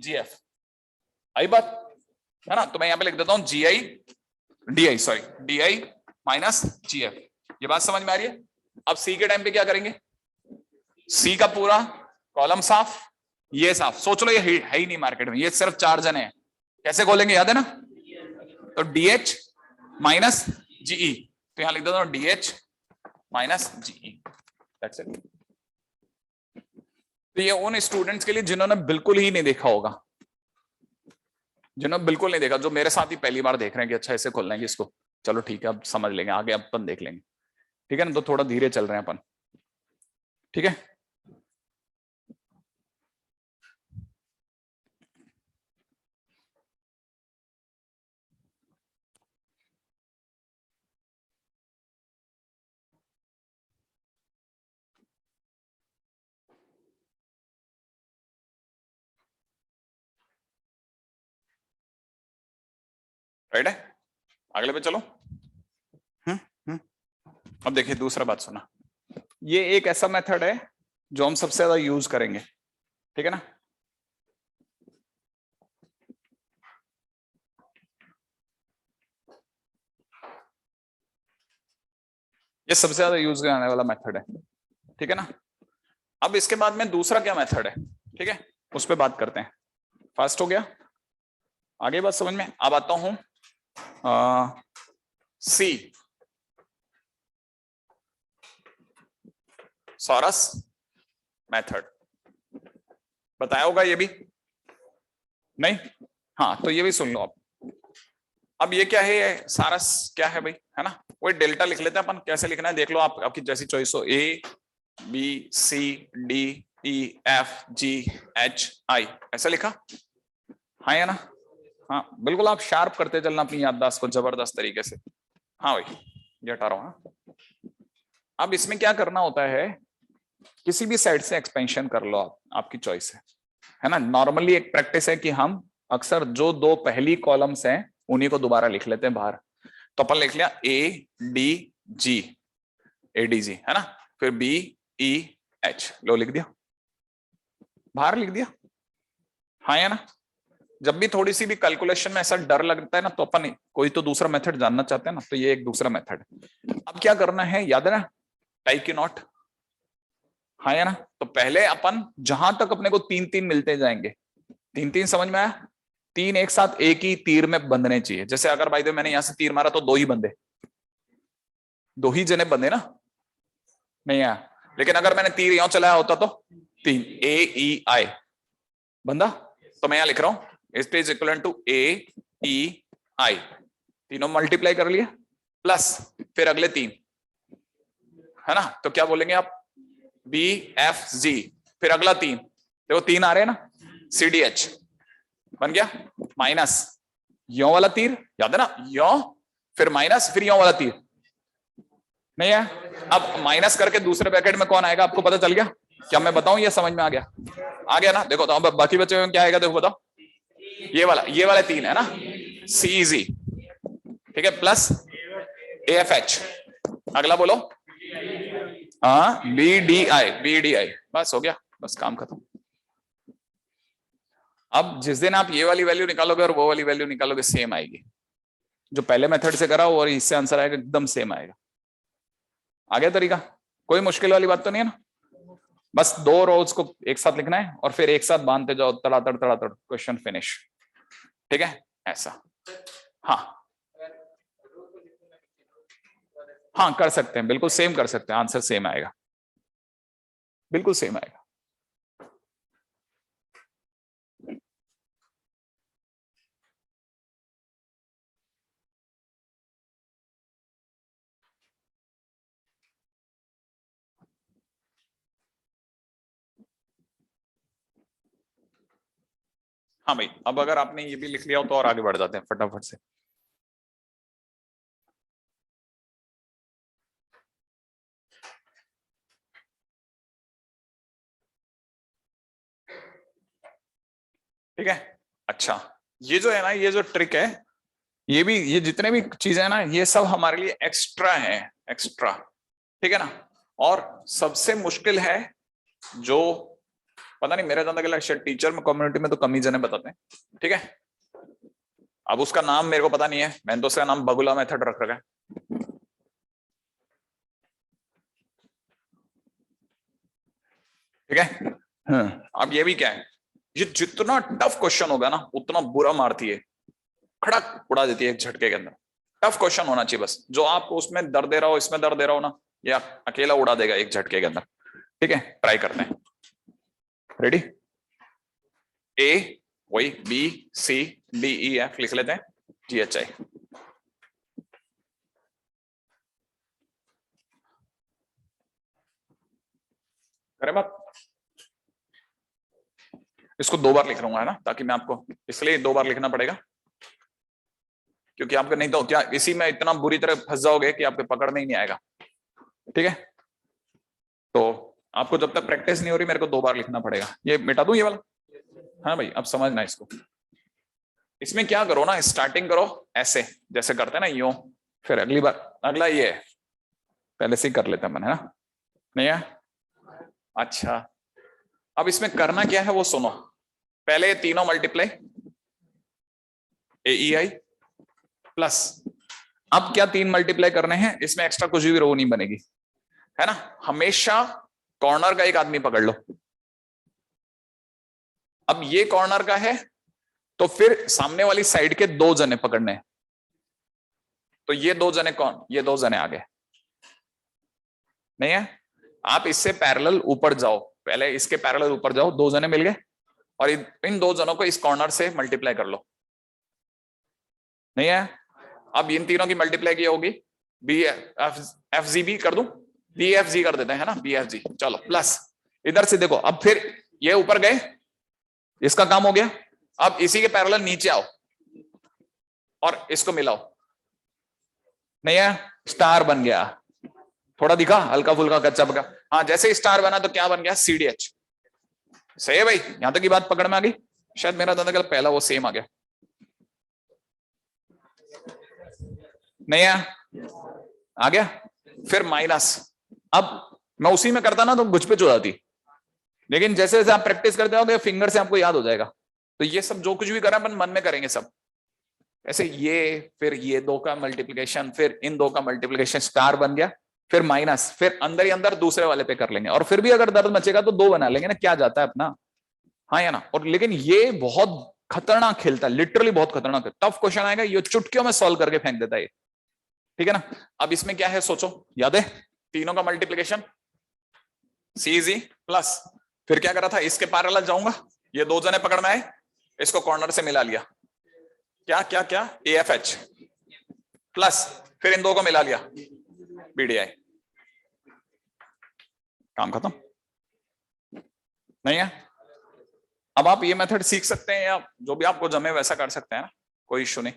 GF, आई बात, है ना? तो मैं यहां पे लिख देता हूं DI माइनस GF। ये बात समझ में आ रही है? अब सी के टाइम पे क्या करेंगे, सी का पूरा कॉलम साफ, ये साफ, सोच लो ये है ही नहीं मार्केट में, ये सिर्फ 4 जने हैं, कैसे खोलेंगे, याद है ना? तो DH माइनस GE, तो यहां लिख देता हूं DH minus GE, that's it. तो ये उन स्टूडेंट्स के लिए जिन्होंने बिल्कुल ही नहीं देखा होगा, जिन्होंने बिल्कुल नहीं देखा, जो मेरे साथ ही पहली बार देख रहे हैं कि अच्छा ऐसे खोलना है इसको, चलो ठीक है अब समझ लेंगे, आगे अपन देख लेंगे, ठीक है ना? तो थोड़ा धीरे चल रहे हैं अपन, ठीक है? राइट है, अगले पे चलो। हम्म। अब देखिए दूसरा बात सुना, ये एक ऐसा मेथड है जो हम सबसे ज्यादा यूज करेंगे, ठीक है ना? ये सबसे ज्यादा यूज करने वाला मेथड है, ठीक है ना? अब इसके बाद में दूसरा क्या मेथड है, ठीक है, उस पर बात करते हैं। फास्ट हो गया, आगे बात समझ में। अब आता हूं सी सॉरस मेथड, बताया होगा ये भी नहीं? हाँ, तो ये भी सुन लो आप। अब ये क्या है, सारा क्या है भाई, है ना, वही डेल्टा लिख लेते हैं अपन। कैसे लिखना है देख लो, आप आपकी जैसी चॉइस हो, A B C D E F G H I, ऐसा लिखा, हाँ या ना? हाँ बिल्कुल, आप शार्प करते चलना अपनी याददाश्त को जबरदस्त तरीके से। हाँ भाई, ये हटा रहा हूँ। हाँ, अब इसमें क्या करना होता है, किसी भी साइड से एक्सपेंशन कर लो आप, आपकी चॉइस है ना। नॉर्मली एक प्रैक्टिस है कि हम अक्सर जो दो पहली कॉलम्स हैं उन्हीं को दोबारा लिख लेते हैं बाहर। तो अपन लिख लिया A D G, A D G, है ना, फिर बी ई एच, लो लिख दिया, बाहर लिख दिया, हाँ या ना। जब भी थोड़ी सी भी कैलकुलेशन में ऐसा डर लगता है ना, तो अपन कोई तो दूसरा मेथड जानना चाहते हैं ना, तो ये एक दूसरा मेथड है। अब क्या करना है, याद है ना, टाइप की नॉट, हाँ या ना। तो पहले अपन जहां तक अपने को तीन तीन मिलते जाएंगे, तीन तीन समझ में आया, तीन एक साथ एक ही तीर में बंधने चाहिए। जैसे अगर भाई तो मैंने यहां से तीर मारा तो दो ही बंधे, दो ही जने बंधे ना, नहीं आया। लेकिन अगर मैंने तीर यहां चलाया होता तो तीन, ए ई आई बंधा। तो मैं यहां लिख रहा हूं इट इज इक्वल टू ए ई आई, तीनों मल्टीप्लाई कर लिया, प्लस फिर अगले तीन, है ना। तो क्या बोलेंगे आप, बी एफ जी, फिर अगला तीन, देखो तीन आ रहे हैं ना, सी डी एच बन गया, माइनस यो वाला तीर, याद है ना, यो फिर माइनस फिर यो वाला तीर, नहीं है। अब माइनस करके दूसरे ब्रैकेट में कौन आएगा आपको पता चल गया, क्या मैं बताऊं, ये समझ में आ गया, आ गया ना। देखो तो अब बाकी बचे में क्या आएगा, देखो बताओ, ये वाला तीन है ना, सी जी, ठीक है, प्लस ए एफ एच, अगला बोलो, हाँ बी डी आई, बस हो गया, बस काम खत्म। अब जिस दिन आप ये वाली वैल्यू निकालोगे और वो वाली वैल्यू निकालोगे, सेम आएगी। जो पहले मेथड से करा और इससे आंसर आएगा एकदम सेम आएगा। आ गया तरीका, कोई मुश्किल वाली बात तो नहीं है ना। बस दो रोज को एक साथ लिखना है और फिर एक साथ बांधते जाओ, तड़ातड़ तड़ातड़, क्वेश्चन फिनिश, ठीक है ऐसा। हाँ हाँ कर सकते हैं, बिल्कुल सेम कर सकते हैं, आंसर सेम आएगा, बिल्कुल सेम आएगा। हाँ भाई, अब अगर आपने ये भी लिख लिया हो तो और आगे बढ़ जाते हैं फटाफट से। ठीक है, अच्छा, ये जो है ना, ये जो ट्रिक है, ये भी, ये जितने भी चीजें हैं ना, ये सब हमारे लिए एक्स्ट्रा है, एक्स्ट्रा, ठीक है ना। और सबसे मुश्किल है जो, पता नहीं मेरे ज्यादा शायद टीचर में कम्युनिटी में तो कम ही जने बताते हैं, ठीक है। अब उसका नाम मेरे को पता नहीं है, मैंने तो उसका नाम बगुला मेथड रख रखा है, ठीक है। अब ये भी क्या है, ये जितना टफ क्वेश्चन होगा ना उतना बुरा मारती है, खड़क उड़ा देती है एक झटके के अंदर। टफ क्वेश्चन होना चाहिए बस, जो आपको उसमें दर्द दे रहा हो इसमें दर्द दे रहा हो ना, या अकेला उड़ा देगा एक झटके के अंदर, ठीक है। ट्राई करते हैं, रेडी, ए वही B C D E F लिख लेते हैं, जी एच आई, अरे बात, इसको दो बार लिख लूंगा है ना, ताकि मैं आपको, इसलिए दो बार लिखना पड़ेगा क्योंकि आपको नहीं तो क्या इसी में इतना बुरी तरह फंस जाओगे कि आपके पकड़ में ही नहीं आएगा, ठीक है। तो आपको जब तक प्रैक्टिस नहीं हो रही मेरे को दो बार लिखना पड़ेगा। ये मिटा दूं ये वाला, हाँ भाई अब समझना इसको। इसमें क्या करो ना, स्टार्टिंग करो ऐसे जैसे करते हैं ना, यूं, फिर अगली बार अगला ये है, पहले से ही कर लेते हैं मन, है ना, नहीं है। अच्छा, अब इसमें करना क्या है वो सुनो, पहले तीनों मल्टीप्लाई ए ई आई प्लस, अब क्या तीन मल्टीप्लाई करने हैं, इसमें एक्स्ट्रा कुछ भी रो नहीं बनेगी, है ना। हमेशा कॉर्नर का एक आदमी पकड़ लो, अब ये कॉर्नर का है तो फिर सामने वाली साइड के दो जने पकड़ने हैं, तो ये दो जने कौन, ये दो जने आगे, नहीं है। आप इससे पैरेलल ऊपर जाओ, पहले इसके पैरेलल ऊपर जाओ, दो जने मिल गए, और इन दो जनों को इस कॉर्नर से मल्टीप्लाई कर लो, नहीं है। अब इन तीनों की मल्टीप्लाई की होगी, बी एफ जी बी कर दूं, बी एफ जी कर देते हैं ना, बी एफ जी। चलो प्लस इधर से देखो, अब फिर ये ऊपर गए, इसका काम हो गया। अब इसी के पैरेलल नीचे आओ और इसको मिलाओ, नहीं है स्टार बन गया। थोड़ा दिखा हल्का फुल्का कच्चा पका। हाँ जैसे स्टार बना तो क्या बन गया, सीडीएच। सही है भाई, यहां तक की बात पकड़ में आ गई। शायद मेरा दादा कल पहला वो सेम आ गया, नहीं है आ गया। फिर माइनस, अब मैं उसी में करता ना तो गुजपिच हो जाती, लेकिन जैसे जैसे आप प्रैक्टिस करते होगे फिंगर से आपको याद हो जाएगा। तो ये सब जो कुछ भी करें अपन मन में करेंगे सब ऐसे, ये फिर ये दो का मल्टीप्लिकेशन, फिर इन दो का मल्टीप्लिकेशन, स्टार बन गया, फिर माइनस, फिर अंदर ही अंदर दूसरे वाले पे कर लेंगे, और फिर भी अगर दर्द मचेगा तो दो बना लेंगे ना, क्या जाता है अपना। हाँ या ना। और लेकिन ये बहुत खतरनाक खेलता है, लिटरली बहुत खतरनाक है। टफ क्वेश्चन आएगा, ये चुटकियों में सॉल्व करके फेंक देता है, ठीक है ना। अब इसमें क्या है सोचो, याद है तीनों का मल्टीप्लिकेशन सी इज प्लस, फिर क्या करा था, इसके पैरेलल जाऊंगा, ये दो जने पकड़ में आए, इसको कॉर्नर से मिला लिया, क्या क्या क्या ए एफ एच प्लस, फिर इन दो को मिला लिया बीडीआई, काम खत्म। नहीं है। अब आप ये मेथड सीख सकते हैं या जो भी आपको जमे वैसा कर सकते हैं ना, कोई इश्यू नहीं।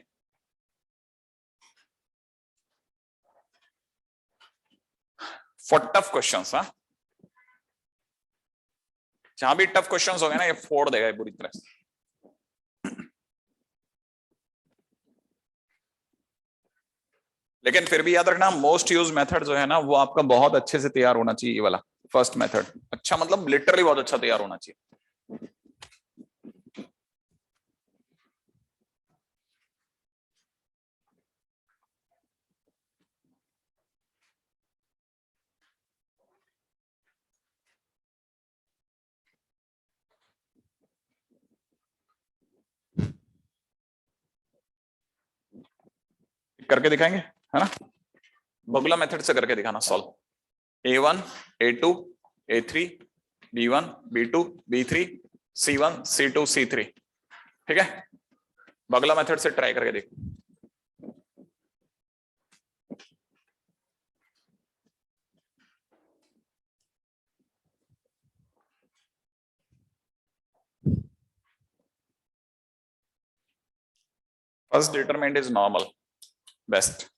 फॉर टफ क्वेश्चंस, हाँ जहां भी टफ क्वेश्चंस हो गए ना, ये फोड़ देगा ये पूरी तरह से। लेकिन फिर भी याद रखना, मोस्ट यूज मेथड जो है ना वो आपका बहुत अच्छे से तैयार होना चाहिए, ये वाला फर्स्ट मेथड। अच्छा मतलब लिटरली बहुत अच्छा तैयार होना चाहिए। करके दिखाएंगे है ना, बगुला मेथड से करके दिखाना solve. A1 A2 A3 B1 B2 B3 C1 C2 C3, ठीक है। बगला मेथड से ट्राई करके देखो। First determinant is normal best.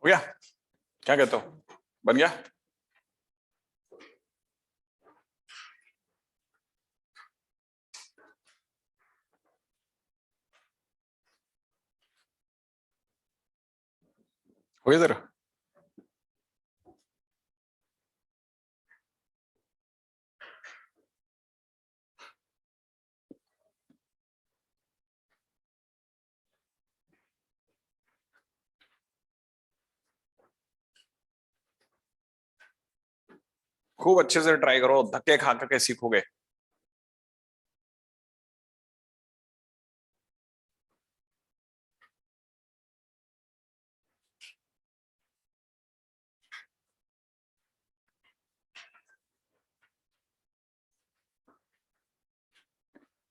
हो गया, क्या कहते हो, बन गया। हो गया जरा। खूब अच्छे से ट्राई करो, धक्के खा करके सीखोगे।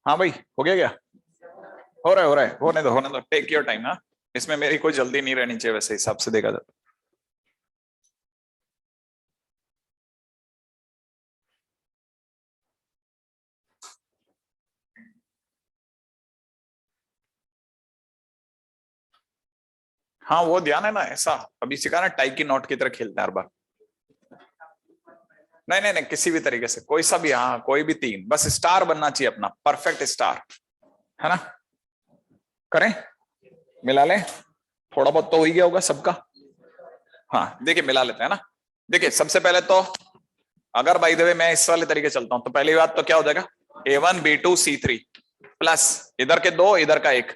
हाँ भाई हो गया क्या, हो रहा है, होने दो, टेक योर टाइम। हाँ इसमें मेरी कोई जल्दी नहीं रहनी चाहिए वैसे हिसाब से देखा जाए। हाँ वो ध्यान है ना, ऐसा अभी सिखा ना, टाई की नोट की तरह खेलते हैं हर बार। नहीं नहीं नहीं, किसी भी तरीके से कोई सा भी, हाँ कोई भी तीन, बस स्टार बनना चाहिए अपना, परफेक्ट स्टार, है ना। करें, मिला लें, थोड़ा बहुत तो हो ही गया होगा सबका। हाँ देखिए मिला लेते हैं ना। देखिए सबसे पहले तो अगर बाय द वे मैं इस वाले तरीके चलता हूं तो पहली बात तो क्या हो जाएगा, A1 B2 C3 प्लस इधर के दो इधर का एक,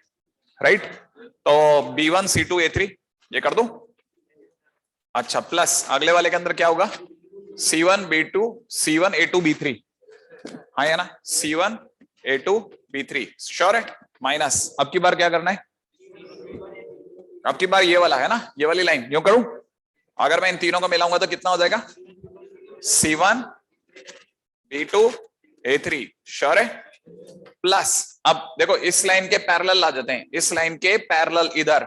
राइट। तो B1 C2 A3 ये कर दूं। अच्छा प्लस अगले वाले के अंदर क्या होगा, C1 B2 C1 A2 B3, हाँ है ना, C1 A2 B3 श्योर है। माइनस अब की बार क्या करना है, अब की बार ये वाला है ना, ये वाली लाइन यूं करूं, अगर मैं इन तीनों को मिलाऊंगा तो कितना हो जाएगा, C1 B2 A3 श्योर है। प्लस अब देखो इस लाइन के पैरेलल ला जाते हैं, इस लाइन के पैरेलल इधर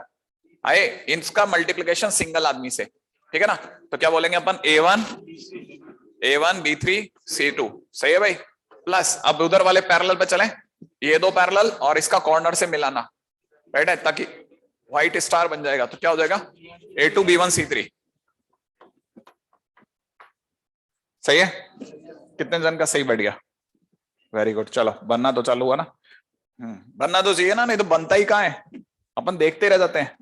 आए, इसका मल्टीप्लिकेशन सिंगल आदमी से, ठीक है ना, तो क्या बोलेंगे अपन A1 B3 C2 सही है भाई। प्लस अब उधर वाले पैरेलल पे चलें, ये दो पैरेलल और इसका कॉर्नर से मिलाना, राइट है, ताकि व्हाइट स्टार बन जाएगा, तो क्या हो जाएगा A2 B1 C3 सही है। कितने जन का सही बैठ गया, वेरी गुड, चलो बनना तो चालू हुआ ना, बनना तो चाहिए ना, नहीं तो बनता ही कहाँ है, अपन देखते रह जाते हैं।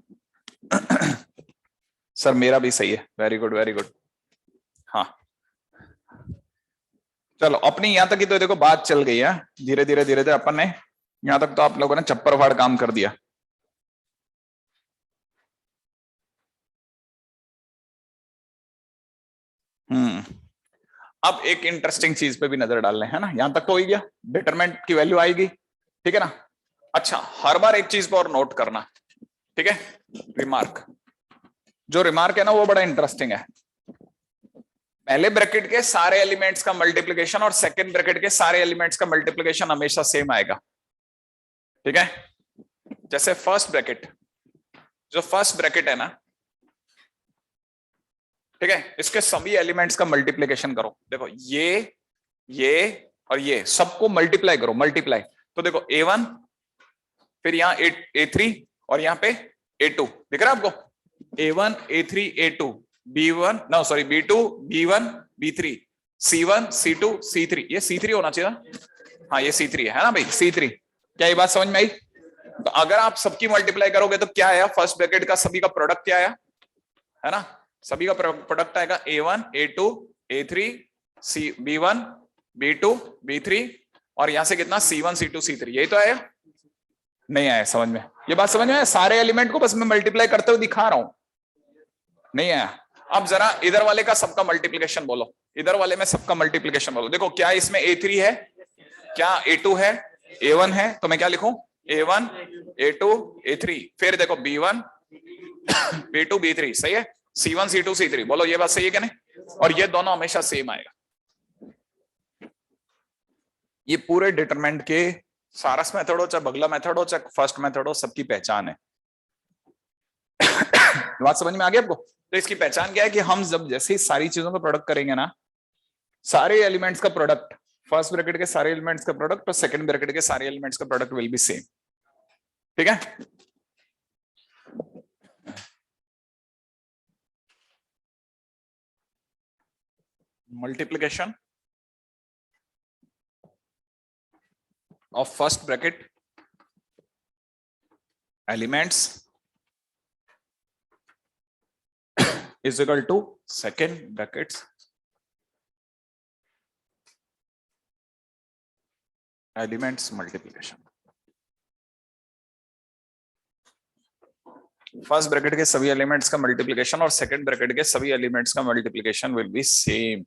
सर मेरा भी सही है, वेरी गुड वेरी गुड। हाँ चलो अपनी यहां तक ही तो देखो बात चल गई है, धीरे धीरे धीरे धीरे अपन ने यहां तक तो आप लोगों ने चप्पर फाड़ काम कर दिया। अब एक इंटरेस्टिंग चीज पे भी नजर डाल रहे हैं ना, यहां तक तो हो ही गया, डिटरमिनेंट की वैल्यू आएगी, ठीक है ना। अच्छा हर बार एक चीज पर और नोट करना, ठीक है, रिमार्क, जो रिमार्क है ना वो बड़ा इंटरेस्टिंग है। पहले ब्रैकेट के सारे एलिमेंट्स का मल्टीप्लिकेशन और सेकंड ब्रैकेट के सारे एलिमेंट्स का मल्टीप्लिकेशन हमेशा सेम आएगा, ठीक है। जैसे फर्स्ट ब्रैकेट, जो फर्स्ट ब्रैकेट है ना, ठीक है, इसके सभी एलिमेंट्स का मल्टीप्लिकेशन करो, देखो ये और ये सबको मल्टीप्लाई करो, मल्टीप्लाई, तो देखो A1 फिर यहाँ A3 और यहाँ पे A2 दिख रहा है आपको, A1 A3 A2 B1 no sorry B2 B1 B3 C1 C2 C3, ये C3 होना चाहिए ना, हाँ ये C3 है ना भाई, C3, क्या ये बात समझ में आई। तो अगर आप सबकी मल्टीप्लाई करोगे तो क्या आया, फर्स्ट ब्रैकेट का सभी का प्रोडक्ट क्या आया, है ना, सभी का प्रोडक्ट आएगा A1 A2 A3 B1 B2 B3 और यहां से कितना C1 C2 C3, यही तो आया, नहीं आया समझ में, ये बात समझ में आया, सारे एलिमेंट को बस मैं मल्टीप्लाई करते हुए दिखा रहा हूं, नहीं आया। अब जरा इधर वाले का सबका मल्टीप्लिकेशन बोलो, इधर वाले में सबका मल्टीप्लिकेशन बोलो, देखो क्या इसमें A3 है, क्या A2 है, A1 है, तो मैं क्या लिखूं A1 A2 A3, फिर देखो B1 B2 B3 सही है, C1 C2 C3, बोलो ये बात सही है क्या नहीं, और ये दोनों हमेशा सेम आएगा। ये पूरे डिटरमिनेंट के सारस मेथड हो चाहे बगला मेथड हो चाहे फर्स्ट मेथड हो, सबकी पहचान है। बात समझ में आ गई आपको, तो इसकी पहचान क्या है कि हम जब जैसे ही सारी चीजों का प्रोडक्ट करेंगे ना, सारे एलिमेंट्स का प्रोडक्ट, फर्स्ट ब्रैकेट के सारे एलिमेंट्स का प्रोडक्ट और सेकंड ब्रैकेट के सारे एलिमेंट्स का प्रोडक्ट विल बी सेम, ठीक है। Multiplication of first bracket elements is equal to second brackets elements multiplication। First bracket के सभी एलिमेंट्स का मल्टीप्लिकेशन और सेकंड ब्रैकेट के सभी एलिमेंट्स का multiplication will be same.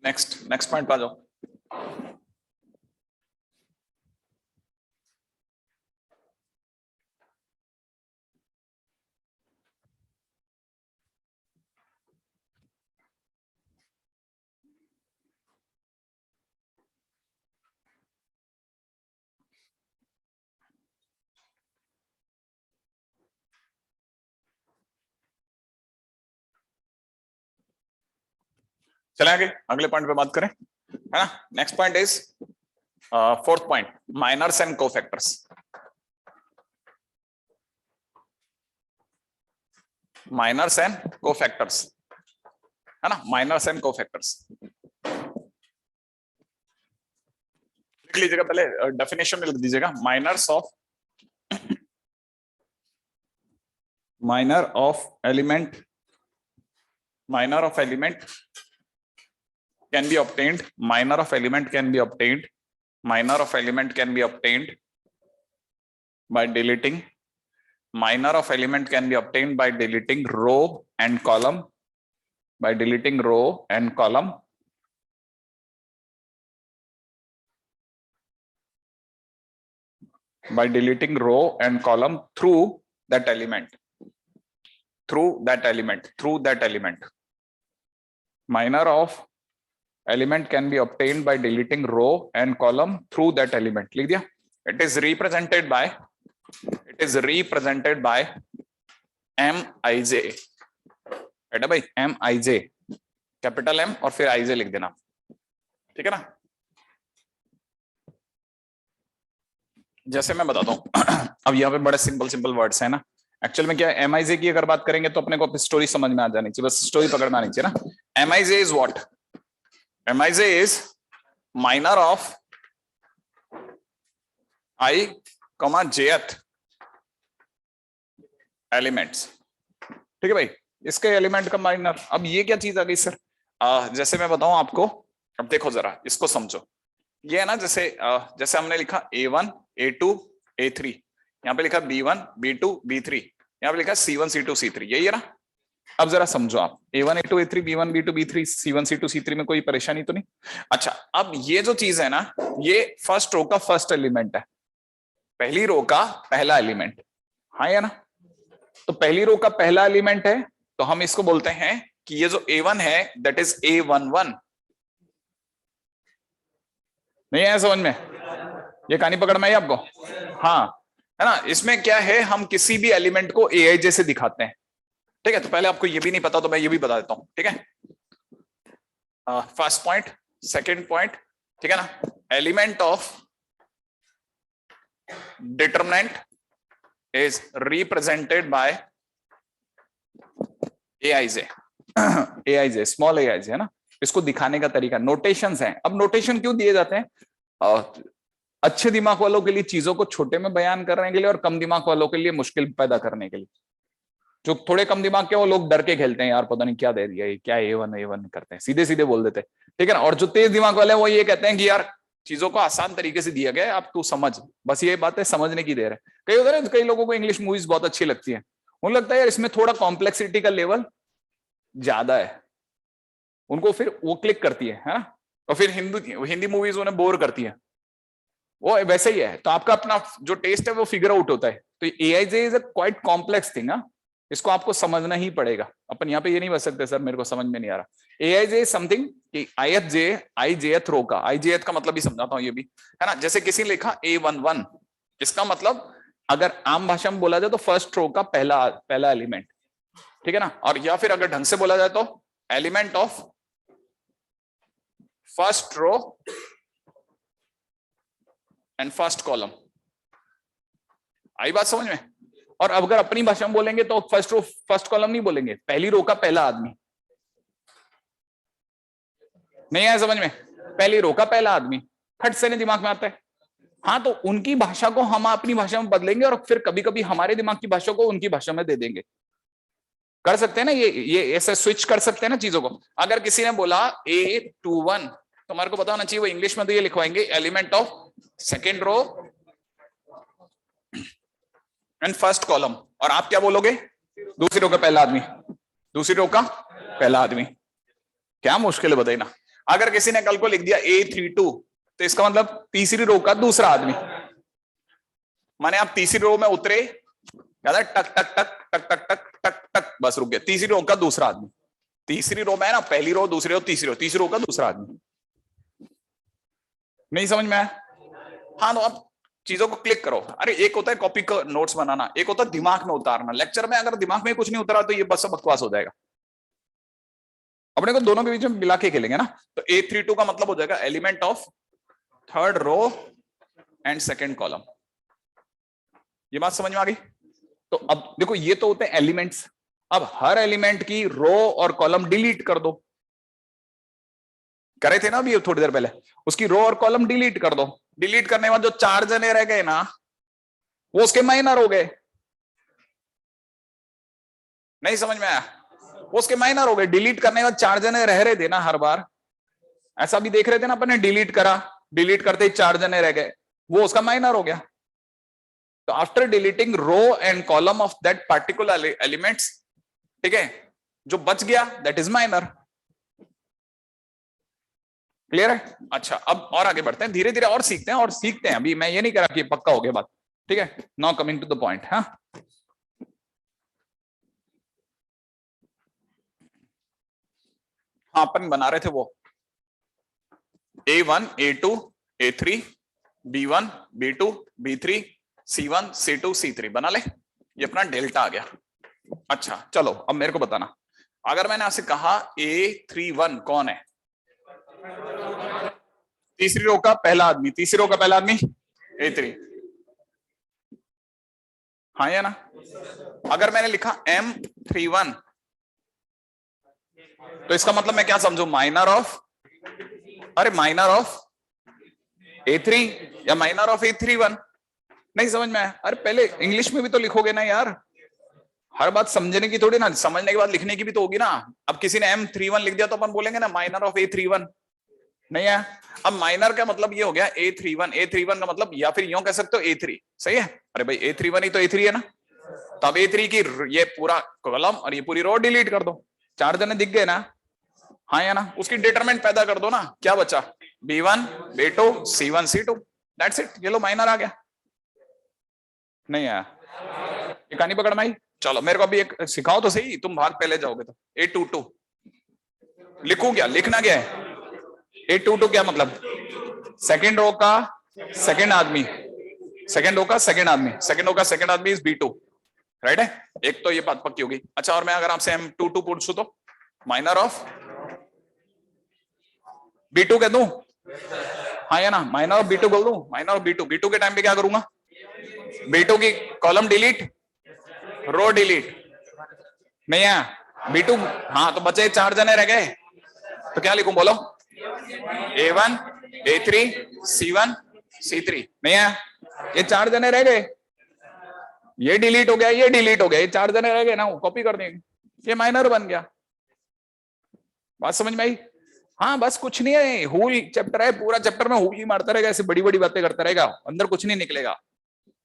Next point पे आ जाओ। चले आगे अगले पॉइंट पे बात करें, है ना। Next point is fourth point, minors and cofactors. Minors and cofactors, है ना, माइनर्स एंड कोफैक्टर्स लिख लीजिएगा, पहले डेफिनेशन में लिख दीजिएगा, minors of minor of element can be obtained, minor of element can be obtained by deleting, minor of element can be obtained by deleting row and column, by deleting row and column, by deleting row and column through that element, minor of element can be obtained by deleting row and column through that element. लिख दिया? It is represented by Mij, है ना भाई, Mij, capital M और फिर Ij लिख देना, ठीक है ना। जैसे मैं बताता हूं अब यहाँ पे बड़े सिंपल वर्ड्स है ना। एक्चुअल में क्या है, Mij की अगर बात करेंगे तो अपने को स्टोरी समझ में आ जानी चाहिए, बस स्टोरी पकड़ना आनी चाहिए ना। Mij is what? Mij is minor of I, jth elements, ठीक है भाई, इसके एलिमेंट का माइनर। अब ये क्या चीज आ गई सर? जैसे मैं बताऊं आपको, अब देखो जरा इसको समझो। ये है ना, जैसे हमने लिखा A1 A2 A3, यहाँ पे लिखा B1 B2 B3, यहाँ पे लिखा C1 C2 C3, यही है ना। अब जरा समझो आप, A1 A2 A3 B1 B2 B3 C1 C2 C3 में कोई परेशानी तो नहीं? अच्छा, अब ये जो चीज है ना, ये फर्स्ट रो का फर्स्ट एलिमेंट है, पहली रो का पहला एलिमेंट, हाँ या ना। तो पहली रो का पहला एलिमेंट है, तो हम इसको बोलते हैं कि ये जो A1 है दैट इज A11। नहीं है समझ में? ये कहानी पकड़ में आई आपको? हाँ, है ना। इसमें क्या है, हम किसी भी एलिमेंट को Aij से दिखाते हैं, ठीक है। तो पहले आपको ये भी नहीं पता तो मैं ये भी बता देता हूं, ठीक है। फर्स्ट पॉइंट, सेकंड पॉइंट, ठीक है ना। Element of determinant is represented by Aij, Aij, small Aij, है ना। इसको दिखाने का तरीका, नोटेशंस हैं। अब नोटेशन क्यों दिए जाते हैं? अच्छे दिमाग वालों के लिए चीजों को छोटे में बयान करने के लिए, और कम दिमाग वालों के लिए मुश्किल पैदा करने के लिए। जो थोड़े कम दिमाग के वो लोग डर के खेलते हैं, यार पता नहीं क्या दे दिया, ये क्या A1 करते हैं, सीधे सीधे बोल देते हैं, ठीक है ना। और जो तेज दिमाग वाले हैं वो ये कहते हैं कि यार चीजों को आसान तरीके से दिया गया है, आप तू समझ, बस ये बात है, समझने की देर है। कई लोगों को इंग्लिश मूवीज बहुत अच्छी लगती है, उन्हें लगता है यार इसमें थोड़ा कॉम्प्लेक्सिटी का लेवल ज्यादा है, उनको फिर वो क्लिक करती है ना। और फिर हिंदी मूवीज उन्हें बोर करती है, वो वैसे ही है। तो आपका अपना जो टेस्ट है वो फिगर आउट होता है। तो Aij is a quite complex thing, इसको आपको समझना ही पड़ेगा। अपन यहाँ पे ये नहीं बच सकते सर मेरे को समझ में नहीं आ रहा। Aij इज समथिंग कि ijth रो का, ijth का मतलब भी समझाता हूँ ये भी, है ना। जैसे किसी ने लिखा A11, इसका मतलब अगर आम भाषा में बोला जाए तो फर्स्ट रो का पहला एलिमेंट, ठीक है ना। और या फिर अगर ढंग से बोला जाए तो element of first row and first column. आई बात समझ में? और अगर अपनी भाषा में बोलेंगे तो फर्स्ट रो फर्स्ट कॉलम नहीं बोलेंगे, पहली रो का पहला आदमी। नहीं आया समझ में? पहली रो का पहला आदमी, फट से नहीं दिमाग में आता है। हाँ, तो उनकी भाषा को हम अपनी भाषा में बदलेंगे और फिर कभी कभी हमारे दिमाग की भाषा को उनकी भाषा में दे देंगे। कर सकते हैं ना, ये ऐसे स्विच कर सकते हैं ना चीजों को। अगर किसी ने बोला A21, तो हमारे को पता होना चाहिए वो इंग्लिश में तो ये लिखवाएंगे element of second row and first column. और आप क्या बोलोगे? दूसरी रो का पहला आदमी, दूसरी रो का पहला आदमी। क्या मुश्किल है बताइए ना। अगर किसी ने कल को लिख दिया A32, तो इसका मतलब तीसरी रो का दूसरा आदमी। माने आप तीसरी रो में उतरे, टक टक टक टक टक टक टक टक, बस रुक गया, तीसरी रो का दूसरा आदमी। तीसरी रो में है ना, पहली रो, दूसरी रो, तीसरी रो का दूसरा आदमी। नहीं समझ में आया? हाँ, तो अब चीजों को क्लिक करो। अरे एक होता है कॉपी का नोट्स बनाना, एक होता है दिमाग में उतारना। लेक्चर में अगर दिमाग में कुछ नहीं उतरा तो ये बस बकवास हो जाएगा। अपने को दोनों के बीच में मिला के खेलेंगे ना। तो A32 का मतलब हो जाएगा element of third row and second column. ये बात समझ में आ गई? तो अब देखो, ये तो होते हैं एलिमेंट्स। अब हर एलिमेंट की रो और कॉलम डिलीट कर दो। करे थे ना अभी थोड़ी देर पहले, उसकी रो और कॉलम डिलीट कर दो। डिलीट करने के बाद जो 4 जने रह गए ना, वो उसके माइनर हो गए। नहीं समझ में आया? वो उसके माइनर हो गए, डिलीट करने के बाद 4 जने रह रहे थे ना हर बार, ऐसा भी देख रहे थे ना अपन ने, डिलीट करा, डिलीट करते ही 4 जने रह गए, वो उसका माइनर हो गया। तो after deleting row and column of that particular elements, ठीक है, जो बच गया दैट इज माइनर। क्लियर है? अच्छा, अब और आगे बढ़ते हैं, धीरे धीरे और सीखते हैं, और सीखते हैं, अभी मैं ये नहीं कह रहा कि पक्का हो गया बात, ठीक है। Now coming to the point. हाँ, हाँ अपन बना रहे थे वो A1 A2 A3 B1 B2 B3 C1 C2 C3 बना ले, ये अपना डेल्टा आ गया। अच्छा चलो अब मेरे को बताना, अगर मैंने आपसे कहा A31 कौन है, तीसरी रो का पहला आदमी, तीसरी रो का पहला आदमी A3, हाँ या ना? अगर मैंने लिखा M31 तो इसका मतलब मैं क्या समझू, माइनर ऑफ, अरे माइनर ऑफ A3 या माइनर ऑफ A31, नहीं समझ में आया? अरे पहले इंग्लिश में भी तो लिखोगे ना यार, हर बात समझने की थोड़ी ना, समझने के बाद लिखने की भी तो होगी ना। अब किसी ने M31 लिख दिया तो अपन बोलेंगे ना माइनर ऑफ A31, नहीं है? अब माइनर का मतलब ये हो गया A31, A31 का मतलब, या फिर यूं कह सकते हो A3, सही है? अरे भाई A31 ही तो A3 है ना, तो अब A3 की ये पूरा कॉलम और ये पूरी रो डिलीट कर दो, 4 जने दिख गए ना, हाँ या ना? उसकी डिटरमिनेंट पैदा कर दो ना, क्या बचा, B1 B2 C1 C2, that's it, ये लो माइनर आ गया। नहीं आया? ये कहानी पकड़ में आई? चलो मेरे को अभी एक सिखाओ तो सही, तुम भाग पहले जाओगे तो। A22 लिखूं क्या, लिखना क्या है? A22 क्या मतलब, सेकेंड रो का सेकेंड आदमी, सेकेंड रो का सेकेंड आदमी, सेकेंड रो का सेकेंड आदमी इज B2, राइट है? एक तो ये बात पक्की होगी। अच्छा, और मैं अगर आपसे M22 पूछूं तो माइनर ऑफ B2 कह दूं, हाँ या ना? माइनर ऑफ B2 बोल दूं, माइनर ऑफ B2, B2 के टाइम पे क्या करूंगा, B2 की कॉलम डिलीट, रो डिलीट, नहीं है? B2, हाँ तो बचे 4 जने रह गए, तो क्या लिखूं बोलो, A1 A3 C1 C3, नहीं है? ये 4 जने रह गए, ये डिलीट हो गया, ये डिलीट हो गया, ये 4 जने रह गए ना, कॉपी कर देंगे, ये माइनर बन गया। बात समझ में आई? हाँ बस कुछ नहीं है, हुल चैप्टर है, पूरा चैप्टर में हुल ही मारता रहेगा, ऐसे बड़ी बड़ी बातें करता रहेगा, अंदर कुछ नहीं निकलेगा।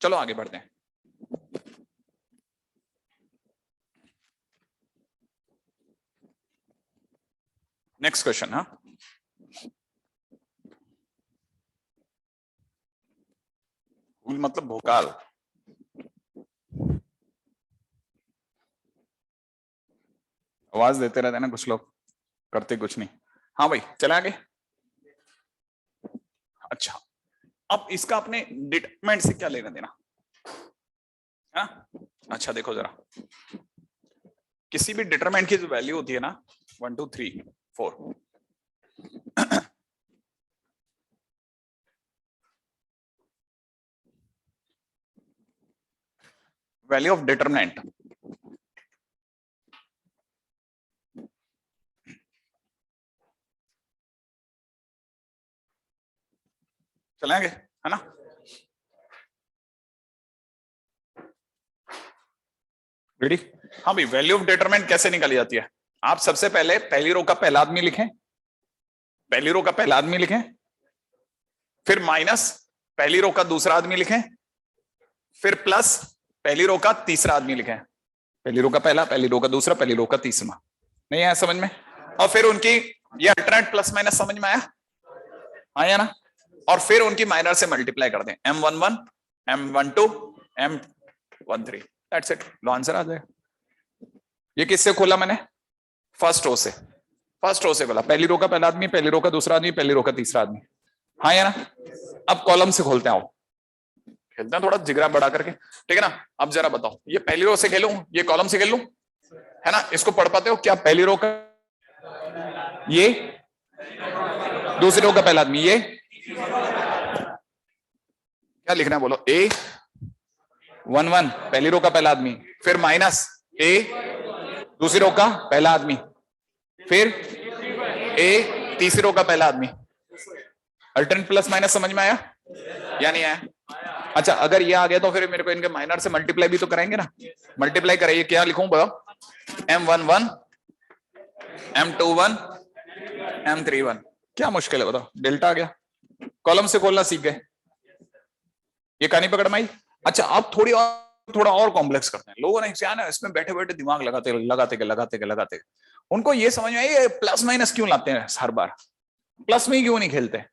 चलो आगे बढ़ते हैं। Next question. हाँ, हुल मतलब भोकाल, आवाज देते रहते हैं ना कुछ लोग, करते कुछ नहीं। हाँ भाई चले आगे। अच्छा, अब इसका अपने डिटरमिनेंट से क्या लेना देना? हाँ अच्छा देखो जरा, किसी भी डिटरमिनेंट की जो वैल्यू होती है ना, 1 2 3 4, वैल्यू ऑफ डिटरमिनेंट, चलेंगे है ना? रेडी? हाँ भाई, वैल्यू ऑफ डिटरमिनेंट कैसे निकाली जाती है? आप सबसे पहले पहली रो का पहला आदमी लिखें, पहली रो का पहला आदमी लिखें, फिर माइनस पहली रो का दूसरा आदमी लिखें, फिर प्लस पहली रो का तीसरा आदमी लिखें, पहली रो का पहला, पहली रो का दूसरा, पहली रो का तीसरा, नहीं आया समझ में? और फिर उनकी ये अल्टरनेट प्लस माइनस समझ में आया ना? और फिर उनकी माइनर से मल्टीप्लाई कर दें, M11 M12 M13, that's it, लो आंसर आ जाएगा। ये किससे खोला मैंने? फर्स्ट रो से, फर्स्ट रो से खोला, पहली रो का पहला आदमी, पहली रो का दूसरा आदमी, पहली रो का तीसरा आदमी, हाँ या ना? अब कॉलम से खोलते हैं, आओ खेलते हैं थोड़ा जिगरा बढ़ा करके, ठीक है ना? अब जरा बताओ, ये पहली रो से खेलूं, ये कॉलम से खेल लूं, है ना? इसको पढ़ पाते हो क्या? पहली रो का ये, दूसरी रो का पहला आदमी ये, क्या लिखना है बोलो, A11 पहली रो का पहला आदमी, फिर माइनस A दूसरी रो का पहला आदमी, फिर A तीसरी रो का पहला आदमी। अल्टरनेट प्लस माइनस समझ में आया या नहीं आया? अच्छा, अगर ये आ गया तो फिर मेरे को इनके माइनर से मल्टीप्लाई भी तो कराएंगे ना, मल्टीप्लाई कराइए, क्या लिखूं बताओ, M11 M21 M31। क्या मुश्किल है बताओ, डेल्टा आ गया, कॉलम से खोलना सीख गए, ये कहानी पकड़ में आई। अच्छा अब थोड़ा और कॉम्प्लेक्स करते हैं। लोगों ने क्या ना इसमें बैठे बैठे दिमाग लगाते उनको ये समझ में आई प्लस माइनस क्यों लाते हैं हर बार, प्लस में ही क्यों नहीं खेलते।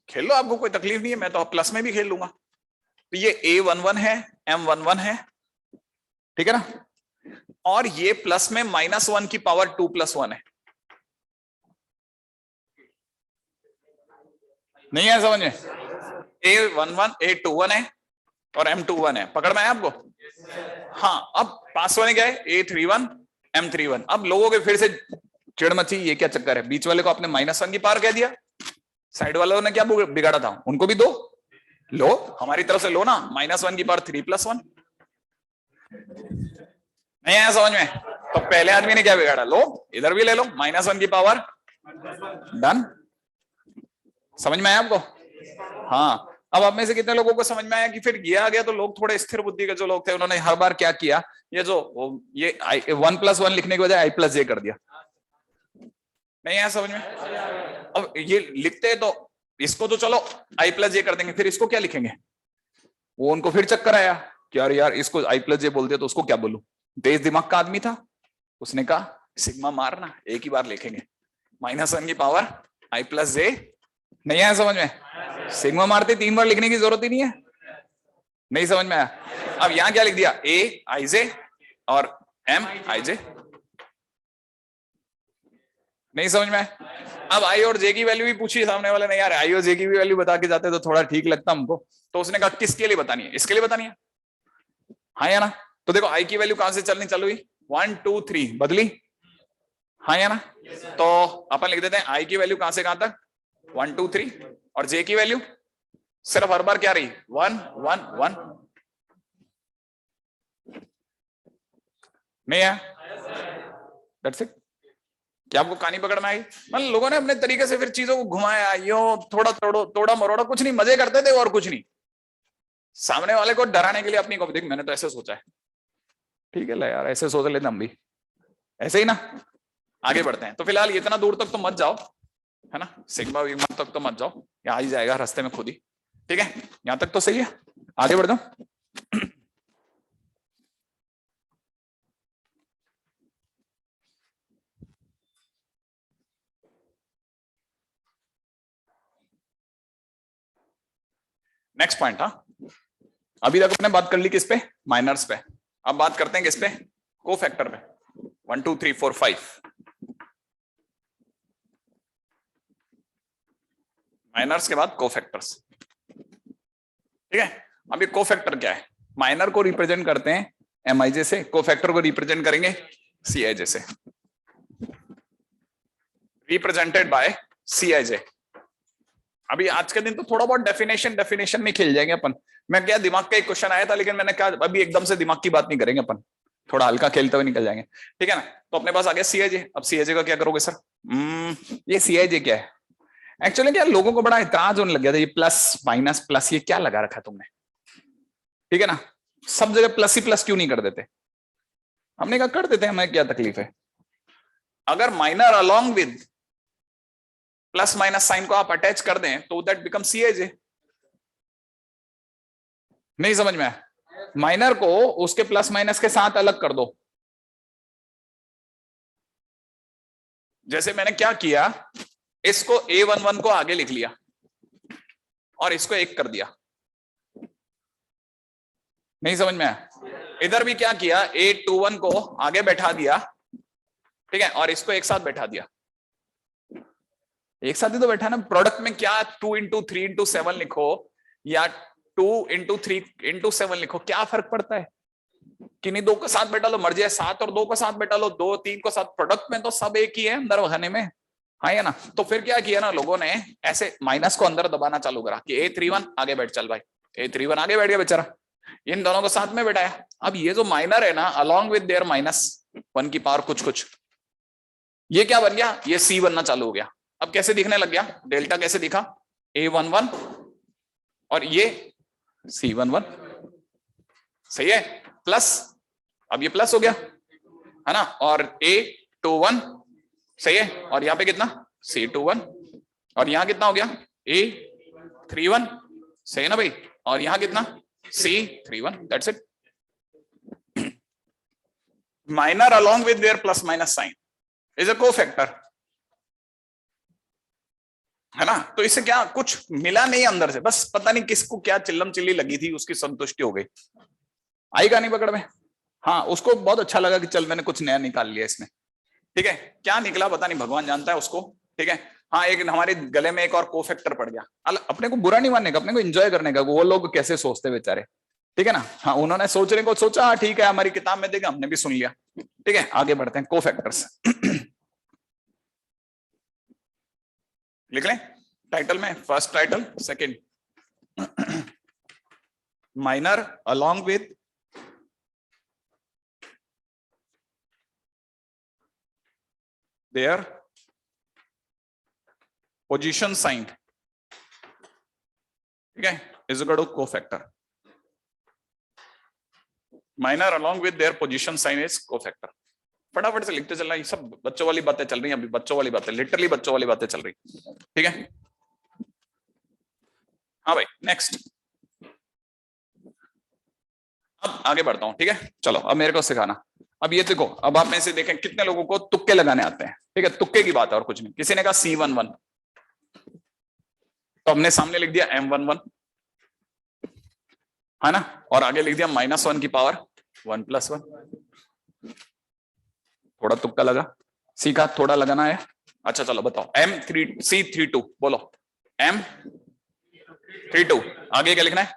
खेल लो, आपको कोई तकलीफ नहीं है, मैं तो प्लस में भी खेल लूंगा। तो ये A11 है, M11 है, ठीक है ना, और ये प्लस में -1 की पावर 2+1 है। नहीं है समझ में? A11 A21 है और M21 है, पकड़ में आया आपको? हाँ, अब पास होने क्या है, A31 M31। अब लोगों के फिर से चिड़ मची, ये क्या चक्कर है, बीच वाले को आपने -1 की पावर कह दिया, साइड वालों ने क्या बिगाड़ा था, उनको भी दो, लो हमारी तरफ से लो ना, -1 की पावर 3+1। नहीं आया समझ में? तो पहले आदमी ने क्या बिगाड़ा, लो इधर भी ले लो, -1 की पावर, डन। समझ में आया आपको? हाँ, अब आप में से कितने लोगों को समझ में आया कि फिर ये आ गया? तो लोग थोड़े स्थिर बुद्धि के जो लोग थे उन्होंने हर बार क्या किया, ये 1+1 लिखने के बजाय I+J कर दिया। नहीं आया समझ में? अब ये लिखते तो इसको तो चलो I+J कर देंगे, फिर इसको क्या लिखेंगे? वो उनको फिर चक्कर आया कि यार इसको I+J बोल दिया तो उसको क्या बोलूं। तेज दिमाग का आदमी था, उसने कहा सिग्मा मारना, एक ही बार लिखेंगे, -1 की पावर I+J। नहीं आया समझ में? सिग्मा मारते 3 बार लिखने की जरूरत ही नहीं है। नहीं समझ में आया? अब यहां क्या लिख दिया, A_I_J और M_I_J। नहीं समझ में? अब I और J की वैल्यू भी पूछी सामने वाले ने, यार I और J की भी वैल्यू बता के जाते तो थोड़ा ठीक लगता हमको। तो उसने कहा किसके लिए बतानी है, इसके लिए बतानी है, हाँ या ना? तो देखो I की वैल्यू कहां से चलनी चालू हुई, 1 2 3 बदली, हाँ या ना? तो अपन लिख देते हैं I की वैल्यू कहां से कहां तक, 1 2 3, और J की वैल्यू सिर्फ हर बार क्या रही, 1 1 1। नहीं है? That's it. क्या आपको कहानी पकड़ में आई? मतलब लोगों ने अपने तरीके से फिर चीजों को घुमाया, यो थोड़ा तोड़ा मरोड़ा, कुछ नहीं, मजे करते थे और कुछ नहीं। सामने वाले को डराने के लिए अपनी को देख, मैंने तो ऐसे सोचा है, ठीक है ले यार ऐसे सोच लेते हम भी, ऐसे ही ना आगे बढ़ते हैं। तो फिलहाल इतना दूर तक तो मत जाओ, है ना, सिग्मा विग्मा तक तो मत जाओ, या आ ही जाएगा रास्ते में खुद ही, ठीक है, यहां तक तो सही है, आगे बढ़ जाओ। नेक्स्ट पॉइंट, हाँ अभी तक अपने बात कर ली किस पे, माइनर्स पे, अब बात करते हैं किस पे, कोफैक्टर पे। 1 2 3 4 5 माइनर्स के बाद कोफैक्टर्स, ठीक है। अब ये कोफैक्टर क्या है, माइनर को रिप्रेजेंट करते हैं MIJ से, कोफैक्टर को रिप्रेजेंट करेंगे CIJ से, रिप्रेजेंटेड बाय CIJ। अभी आज के दिन तो थोड़ा बहुत डेफिनेशन में खेल जाएंगे अपन। मैं क्या दिमाग का एक क्वेश्चन आया था, लेकिन मैंने कहा अभी एकदम से दिमाग की बात नहीं करेंगे अपन, थोड़ा हल्का खेलते हुए निकल जाएंगे, ठीक है ना। तो अपने पास आ गया CIJ। अब CIJ का क्या करोगे सर? ये CIJ क्या है? एक्चुअली क्या लोगों को बड़ा इतराज होने लग गया था, ये प्लस माइनस प्लस ये क्या लगा रखा तुमने, ठीक है ना, सब जगह प्लस ही प्लस क्यों नहीं कर देते? हमने कहा कर देते हैं, हमें क्या तकलीफ है। अगर minor along with plus minus sign को आप अटैच कर दें तो दैट बिकम CIJ। नहीं समझ में आया? माइनर को उसके प्लस माइनस के साथ अलग कर दो। जैसे मैंने क्या किया, इसको A11 को आगे लिख लिया और इसको 1 कर दिया। नहीं समझ में आया? इधर भी क्या किया, A21 को आगे बैठा दिया, ठीक है, और इसको एक साथ बैठा दिया। एक साथ ही तो बैठा ना, प्रोडक्ट में क्या 2 into 3 into 7 लिखो या 2 into 3 into 7 लिखो, क्या फर्क पड़ता है? किन्हीं दो को साथ बैठा लो, मर जाए 7 और 2 को साथ बैठा लो, 2 3 को साथ, प्रोडक्ट में तो सब एक ही है अंदर बहाने में, हाँ या ना। तो फिर क्या किया ना लोगों ने, ऐसे माइनस को अंदर दबाना चालू करा कि A31 आगे बैठ, चल भाई A31 आगे बैठ गया बेचारा, इन दोनों को साथ में बैठाया। अब ये जो माइनर है ना, अलॉन्ग विद देयर -1 की पावर कुछ, ये क्या बन गया, ये C बनना चालू हो गया। अब कैसे दिखने लग गया, डेल्टा कैसे दिखा, A11 और ये C11, सही है, प्लस, अब ये प्लस हो गया। है ना, और A21 सही है, और यहाँ पे कितना C21, और यहाँ कितना हो गया A31 सही है ना भाई, और यहाँ कितना C31, that's it. Minor along with their plus minus sign is a cofactor, है ना। तो इससे क्या कुछ मिला नहीं अंदर से, बस पता नहीं किसको क्या चिल्लम चिल्ली लगी थी, उसकी संतुष्टि हो गई, आई कहानी पकड़ में। हाँ, उसको बहुत अच्छा लगा कि चल मैंने कुछ नया निकाल लिया इसमें, ठीक है। क्या निकला पता नहीं, भगवान जानता है उसको, ठीक है। हाँ, एक हमारे गले में एक और कोफैक्टर पड़ गया। अपने को बुरा नहीं मानने का, अपने को एंजॉय करने का, वो लोग कैसे सोचते बेचारे, ठीक है ना। हाँ, उन्होंने सोचने को सोचा, हाँ ठीक है, हमारी किताब में देगा, हमने भी सुन लिया, ठीक है। आगे बढ़ते हैं, कोफैक्टर्स लिख लें टाइटल में, first title, second minor along with their position sign, ठीक है, is equal to cofactor. Minor along with their position sign is cofactor. फटाफट से लिखते चलना, ये सब बच्चों वाली बातें चल रही हैं अभी, बच्चों वाली बातें, लिटरली बच्चों वाली बातें चल रही, ठीक है। हाँ भाई, नेक्स्ट, अब आगे बढ़ता हूं, ठीक है। चलो अब मेरे को सिखाना। अब ये देखो, अब आप में से देखें कितने लोगों को तुक्के लगाने आते हैं, ठीक है। तुक्के की बात है और कुछ नहीं। किसी ने कहा C11, तो हमने सामने लिख दिया M11, है ना, और आगे लिख दिया -1 की पावर 1 + 1। थोड़ा तुक्का लगा, सीखा, थोड़ा लगाना है। अच्छा चलो बताओ, C32 बोलो, M32 आगे क्या लिखना है,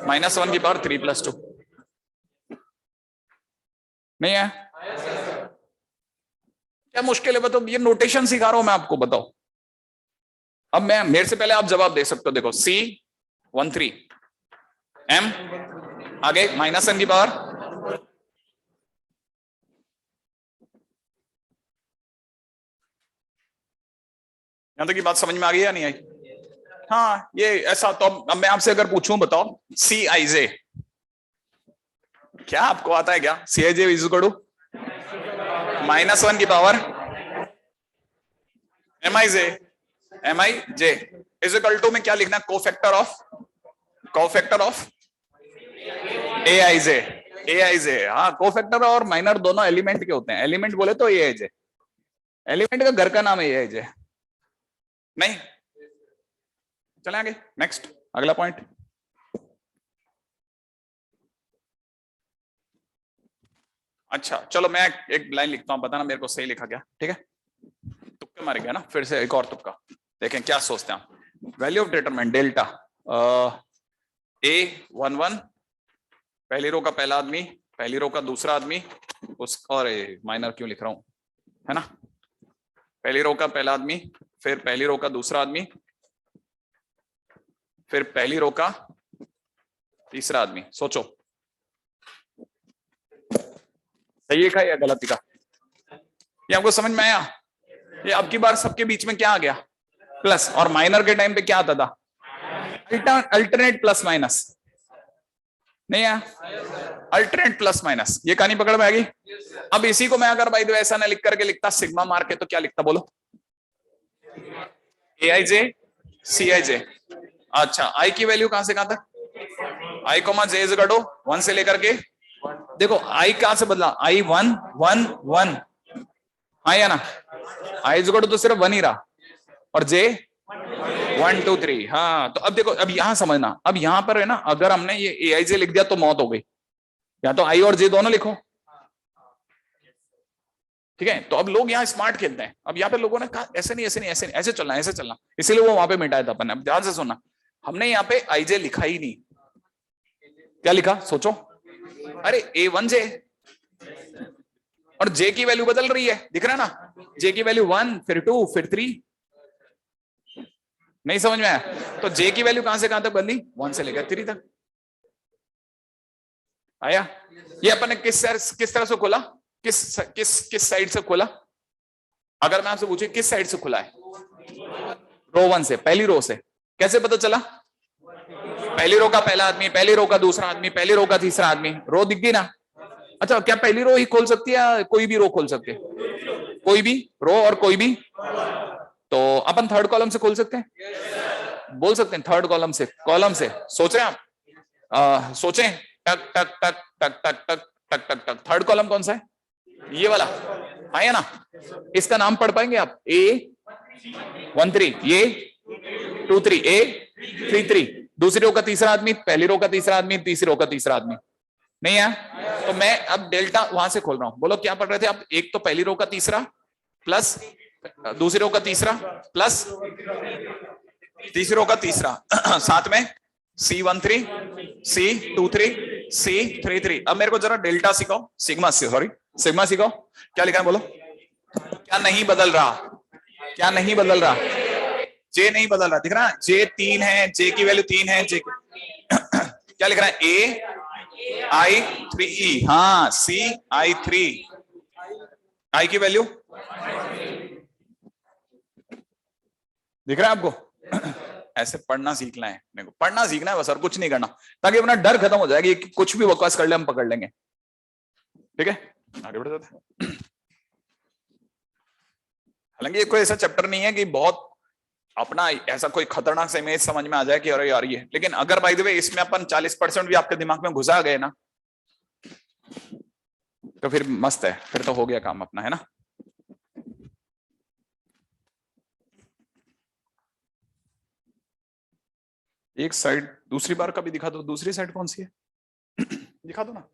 -1 की पावर 3 + 2, नहीं है क्या मुश्किल है, बताओ, ये नोटेशन सिखा रहा हूं मैं आपको, बताओ। अब मैं, मेरे से पहले आप जवाब दे सकते हो, देखो C13, M आगे -1 की पावर, यहां तक की बात समझ में आ गई या नहीं आई? हाँ, ये ऐसा। तो अब मैं आपसे अगर पूछूं, बताओ Cij, क्या आपको आता है क्या? Cij इज इक्वल टू -1 की power Mij is equal to में क्या लिखना है, कोफैक्टर ऑफ Aij। हाँ, कोफैक्टर और माइनर दोनों एलिमेंट के होते हैं, एलिमेंट बोले तो Aij, एलिमेंट का घर का नाम है Aij, नहीं। चले आगे, नेक्स्ट, अगला पॉइंट। अच्छा चलो, मैं एक लाइन लिखता हूं, बताना मेरे को सही लिखा क्या, ठीक है। तुक्के मारे गया ना, फिर से एक और तुक्का, देखें क्या सोचते हैं आप। Value of determinant delta A11, पहली रो का पहला आदमी, पहली रो का दूसरा आदमी, उस और माइनर क्यों लिख रहा हूं, है ना। पहली रो का पहला आदमी, फिर पहली रो का दूसरा आदमी, फिर पहली रो का तीसरा आदमी। सोचो सही लिखा या गलत लिखा, ये आपको समझ में आया? ये अब की बार सबके बीच में क्या आ गया, प्लस, और माइनर के टाइम पे क्या आता था, अल्टरनेट प्लस माइनस, नहीं है, अल्टरनेट प्लस माइनस। ये कहानी पकड़ में आ गई। अब इसी को मैं अगर भाई ऐसा ना लिख करके लिखता, सिग्मा मार के, तो क्या लिखता बोलो, Aij Cij। अच्छा, आई की वैल्यू कहां से कहां तक, I, J is equal to 1 से लेकर के, देखो आई कहां से बदला, I 1 1 1, हाँ या ना, I इज इक्वल टू तो सिर्फ 1 ही रहा, और J 1 2 3। हाँ, तो अब देखो, अब यहां समझना, अब यहां पर है ना, अगर हमने ये Aij लिख दिया तो मौत हो गई, या तो I और J दोनों लिखो, ठीक है। तो अब लोग यहाँ स्मार्ट खेलते हैं। अब यहाँ पे लोगों ने कहा ऐसे नहीं, ऐसे नहीं, ऐसे नहीं, ऐसे चलना, ऐसे चलना, इसीलिए वो वहां पे मिटाया था अपन ने। अब ध्यान से सुनना, हमने यहाँ पे Ij लिखा ही नहीं, क्या लिखा सोचो, अरे A1J, और J की वैल्यू बदल रही है, दिख रहा है ना, J की वैल्यू 1, फिर 2, फिर 3, नहीं समझ में आया? तो J की वैल्यू कहां से कहां तक बदली, 1 से लेकर 3 तक आया। ये अपन ने किस तरह से खोला, किस साइड से खोला? अगर मैं आपसे पूछूं किस साइड से खुला है, रो 1 से, पहली रो से। कैसे पता चला, पहली रो का पहला आदमी, पहली रो का दूसरा आदमी, पहली रो का तीसरा आदमी, रो दिख गई ना, अच्छा, क्या पहली रो ही खोल सकती है या कोई भी रो खोल सकती है? कोई भी रो और कोई भी, तो अपन थर्ड कॉलम से खोल सकते हैं, बोल सकते हैं थर्ड कॉलम से सोचें आप, सोचें, टक टक टक टक टक टक टक टक टक, थर्ड कॉलम कौन सा है? ये वाला, हाँ या ना? इसका नाम पढ़ पाएंगे आप? A13, ये 23, A33, दूसरी रो का तीसरा आदमी, पहली रो का तीसरा आदमी, तीसरी रो का तीसरा आदमी, नहीं है? तो मैं अब डेल्टा वहां से खोल रहा हूं। बोलो क्या पढ़ रहे थे आप? एक तो पहली रो का तीसरा प्लस दूसरी रो का तीसरा प्लस तीसरी रो का तीसरा साथ में C13, C23, C33। अब मेरे को जरा डेल्टा सिखाओ, सिग्मा सिखाओ। क्या लिखा है बोलो? क्या नहीं बदल रहा? क्या नहीं बदल रहा? जे नहीं बदल रहा, दिख रहा है? जे 3 है, जे की वैल्यू 3 है, जे क्या लिख रहा है? AI3E, हाँ CI3, आई की वैल्यू दिख रहा है आपको? ऐसे पढ़ना सीखना है, मेरे को पढ़ना सीखना है बस, और कुछ नहीं करना, ताकि अपना डर खत्म हो जाएगा कि कुछ भी बकवास कर ले हम पकड़ लेंगे। ठीक है, आगे बढ़ जाते हैं। हालांकि ये कोई ऐसा चैप्टर नहीं है कि बहुत अपना ऐसा कोई खतरनाक सा इमेज समझ में आ जाए कि अरे यार ये, लेकिन अगर बाय द वे इसमें अपन 40% भी आपके दिमाग में घुसा गए ना, तो फिर मस्त है, फिर तो हो गया काम अपना, है ना? एक साइड दूसरी बार का भी दिखा दो, दूसरी साइड कौन सी है? दिखा दो ना।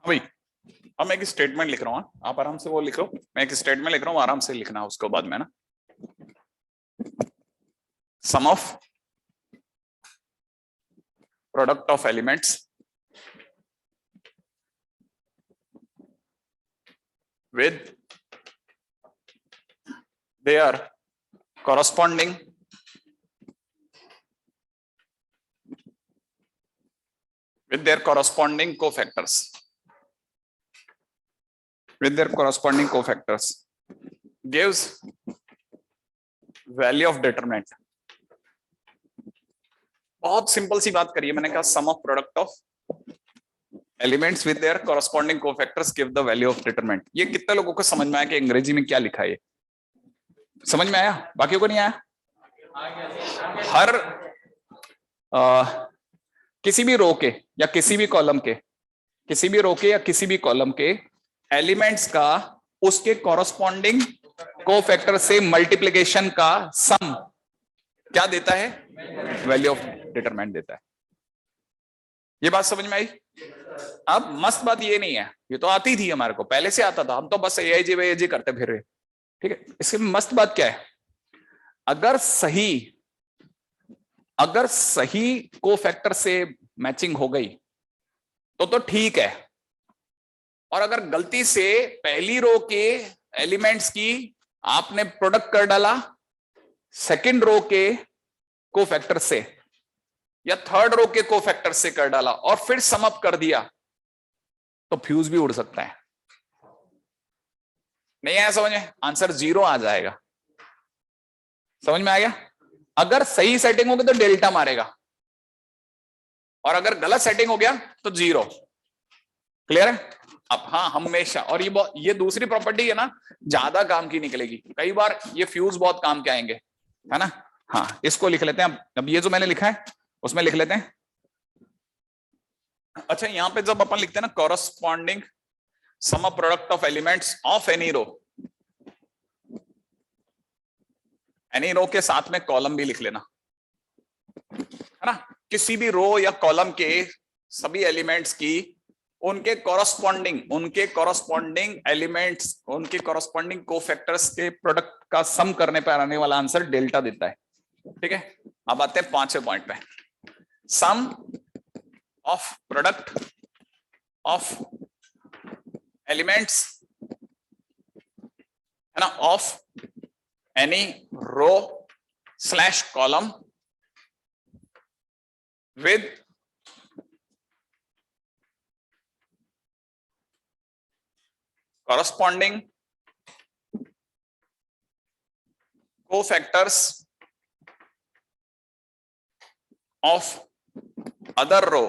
भाई अब मैं एक स्टेटमेंट लिख रहा हूँ, आप आराम से वो लिखो, मैं एक स्टेटमेंट लिख रहा हूँ, आराम से लिखना उसको बाद में ना। Sum of product of elements with their corresponding cofactors gives value of determinant। बहुत सिंपल सी बात करिए, मैंने कहा sum of product of elements with their corresponding cofactors give the value of determinant. ये कितने लोगों को समझ में आया कि अंग्रेजी में क्या लिखा है? ये समझ में आया? बाकियों को नहीं आया? हर किसी भी रो के या किसी भी कॉलम के, किसी भी रो के या किसी भी कॉलम के एलिमेंट्स का उसके कॉरस्पॉन्डिंग कोफैक्टर से मल्टीप्लिकेशन का सम क्या देता है? वैल्यू ऑफ डिटरमिनेंट देता है। ये बात समझ में आई? अब मस्त बात ये नहीं है, ये तो आती थी हमारे को, पहले से आता था, हम तो बस एआईजी वेआईजी करते फिर रहे। ठीक है, इसकी मस्त बात क्या है? अगर सही कोफैक्टर से मैचिंग हो गई तो ठीक है, और अगर गलती से पहली रो के एलिमेंट्स की आपने प्रोडक्ट कर डाला सेकंड रो के कोफैक्टर से या थर्ड रो के कोफैक्टर से कर डाला और फिर सम अप कर दिया, तो फ्यूज भी उड़ सकता है। नहीं आया समझ में? आंसर 0 आ जाएगा। समझ में आ गया? अगर सही सेटिंग होगी तो डेल्टा मारेगा, और अगर गलत सेटिंग हो गया तो 0। क्लियर है? अब हाँ, हमेशा, और ये दूसरी प्रॉपर्टी है ना, ज्यादा काम की निकलेगी, कई बार ये फ्यूज बहुत काम के आएंगे, है ना? हाँ, इसको लिख लेते हैं। अब ये जो मैंने लिखा है उसमें लिख लेते हैं। अच्छा, यहां पे जब अपन लिखते हैं ना corresponding sum of product of elements of any row के साथ में कॉलम भी लिख लेना, है ना? किसी भी रो या कॉलम के सभी एलिमेंट्स की उनके कॉरस्पॉन्डिंग एलिमेंट्स, उनके कॉरस्पॉन्डिंग कोफैक्टर्स के प्रोडक्ट का सम करने पर आने वाला आंसर डेल्टा देता है। ठीक है, अब आते हैं 5वें पॉइंट पे। Sum of product of elements, है ना, of any row slash column with corresponding cofactors of other row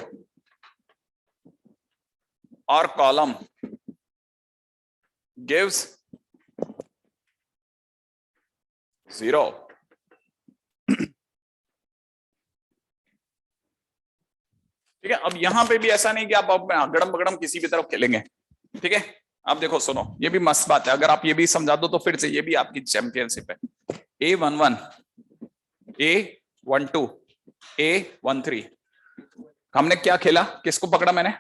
और कॉलम गिव्स 0। ठीक है, अब यहां पे भी ऐसा नहीं कि आप अगड़म बगड़म किसी भी तरफ खेलेंगे। ठीक है, अब देखो सुनो, ये भी मस्त बात है, अगर आप ये भी समझा दो तो फिर से ये भी आपकी चैंपियनशिप है। A11, A12, A13, हमने क्या खेला, किसको पकड़ा मैंने,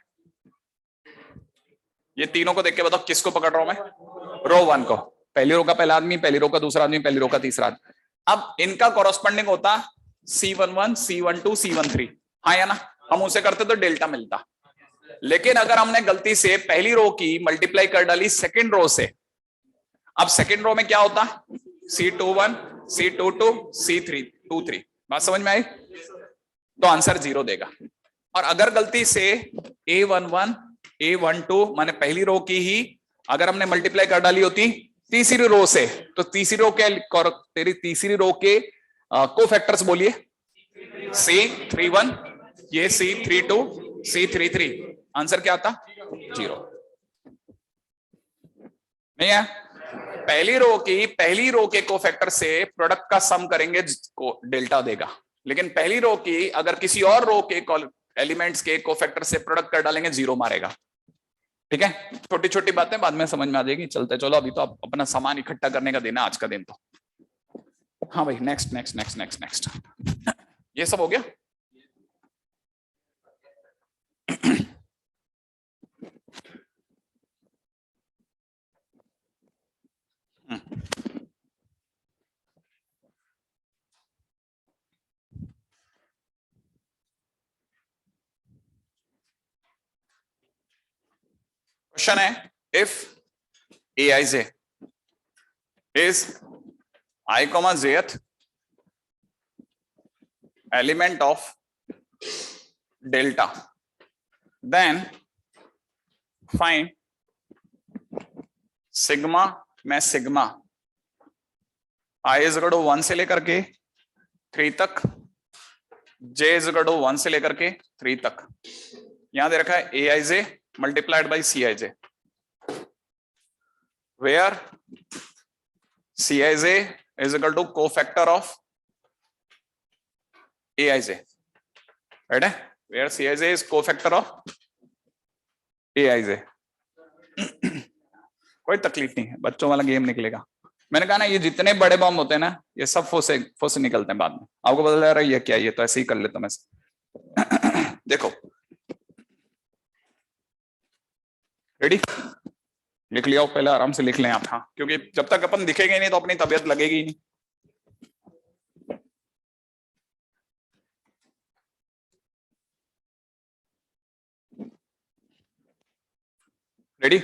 ये तीनों को देख के बताओ किसको पकड़ रहा हूं मैं, रो 1 को, पहली रो का पहला आदमी, पहली रो का दूसरा आदमी, पहली रो का तीसरा आदमी। अब इनका कॉरस्पॉन्डिंग होता C11, C12, C13, हाँ या ना, हम उसे करते तो डेल्टा मिलता। लेकिन अगर हमने गलती से पहली रो की मल्टीप्लाई कर डाली सेकंड रो से, अब सेकंड रो में क्या होता, C21, C22, C23, बात समझ में आई, तो आंसर 0 देगा। और अगर गलती से A11, A12 माने पहली रो की ही अगर हमने मल्टीप्लाई कर डाली होती तीसरी रो से, तो तीसरी रो के तेरी तीसरी रो के कोफैक्टर्स बोलिए, C31, ये C32, C33, आंसर क्या आता, 0। नहीं है, पहली रो के कोफैक्टर से प्रोडक्ट का सम करेंगे को डेल्टा देगा, लेकिन पहली रो की अगर किसी और रो के एलिमेंट्स के कोफैक्टर से प्रोडक्ट कर डालेंगे 0 मारेगा। ठीक है, छोटी छोटी बातें बाद में समझ में आ जाएगी, चलते चलो, अभी तो आप अपना सामान इकट्ठा करने का दिन है आज का दिन तो। हाँ भाई, next next next next next, ये सब हो गया। क्वेश्चन है, if Aij is I, jth element of delta, then find sigma में sigma I is equal to 1 से लेकर के 3 तक, J is equal to 1 से लेकर के 3 तक, यहां दे रखा है Aij multiplied by Cij, where Cij is equal to cofactor of Aij, right है, where Cij is cofactor of Aij। कोई तकलीफ नहीं है, बच्चों वाला गेम निकलेगा। मैंने कहा ना, ये जितने बड़े बम होते हैं ना, ये सब फोसे निकलते हैं बाद में, आपको पता लग रहा है ये क्या, ये तो ऐसे ही कर लेता मैं देखो, रेडी, लिख लिया, पहले आराम से लिख लें आप, हाँ, क्योंकि जब तक अपन दिखेंगे नहीं तो अपनी तबीयत लगेगी ही नहीं। रेडी,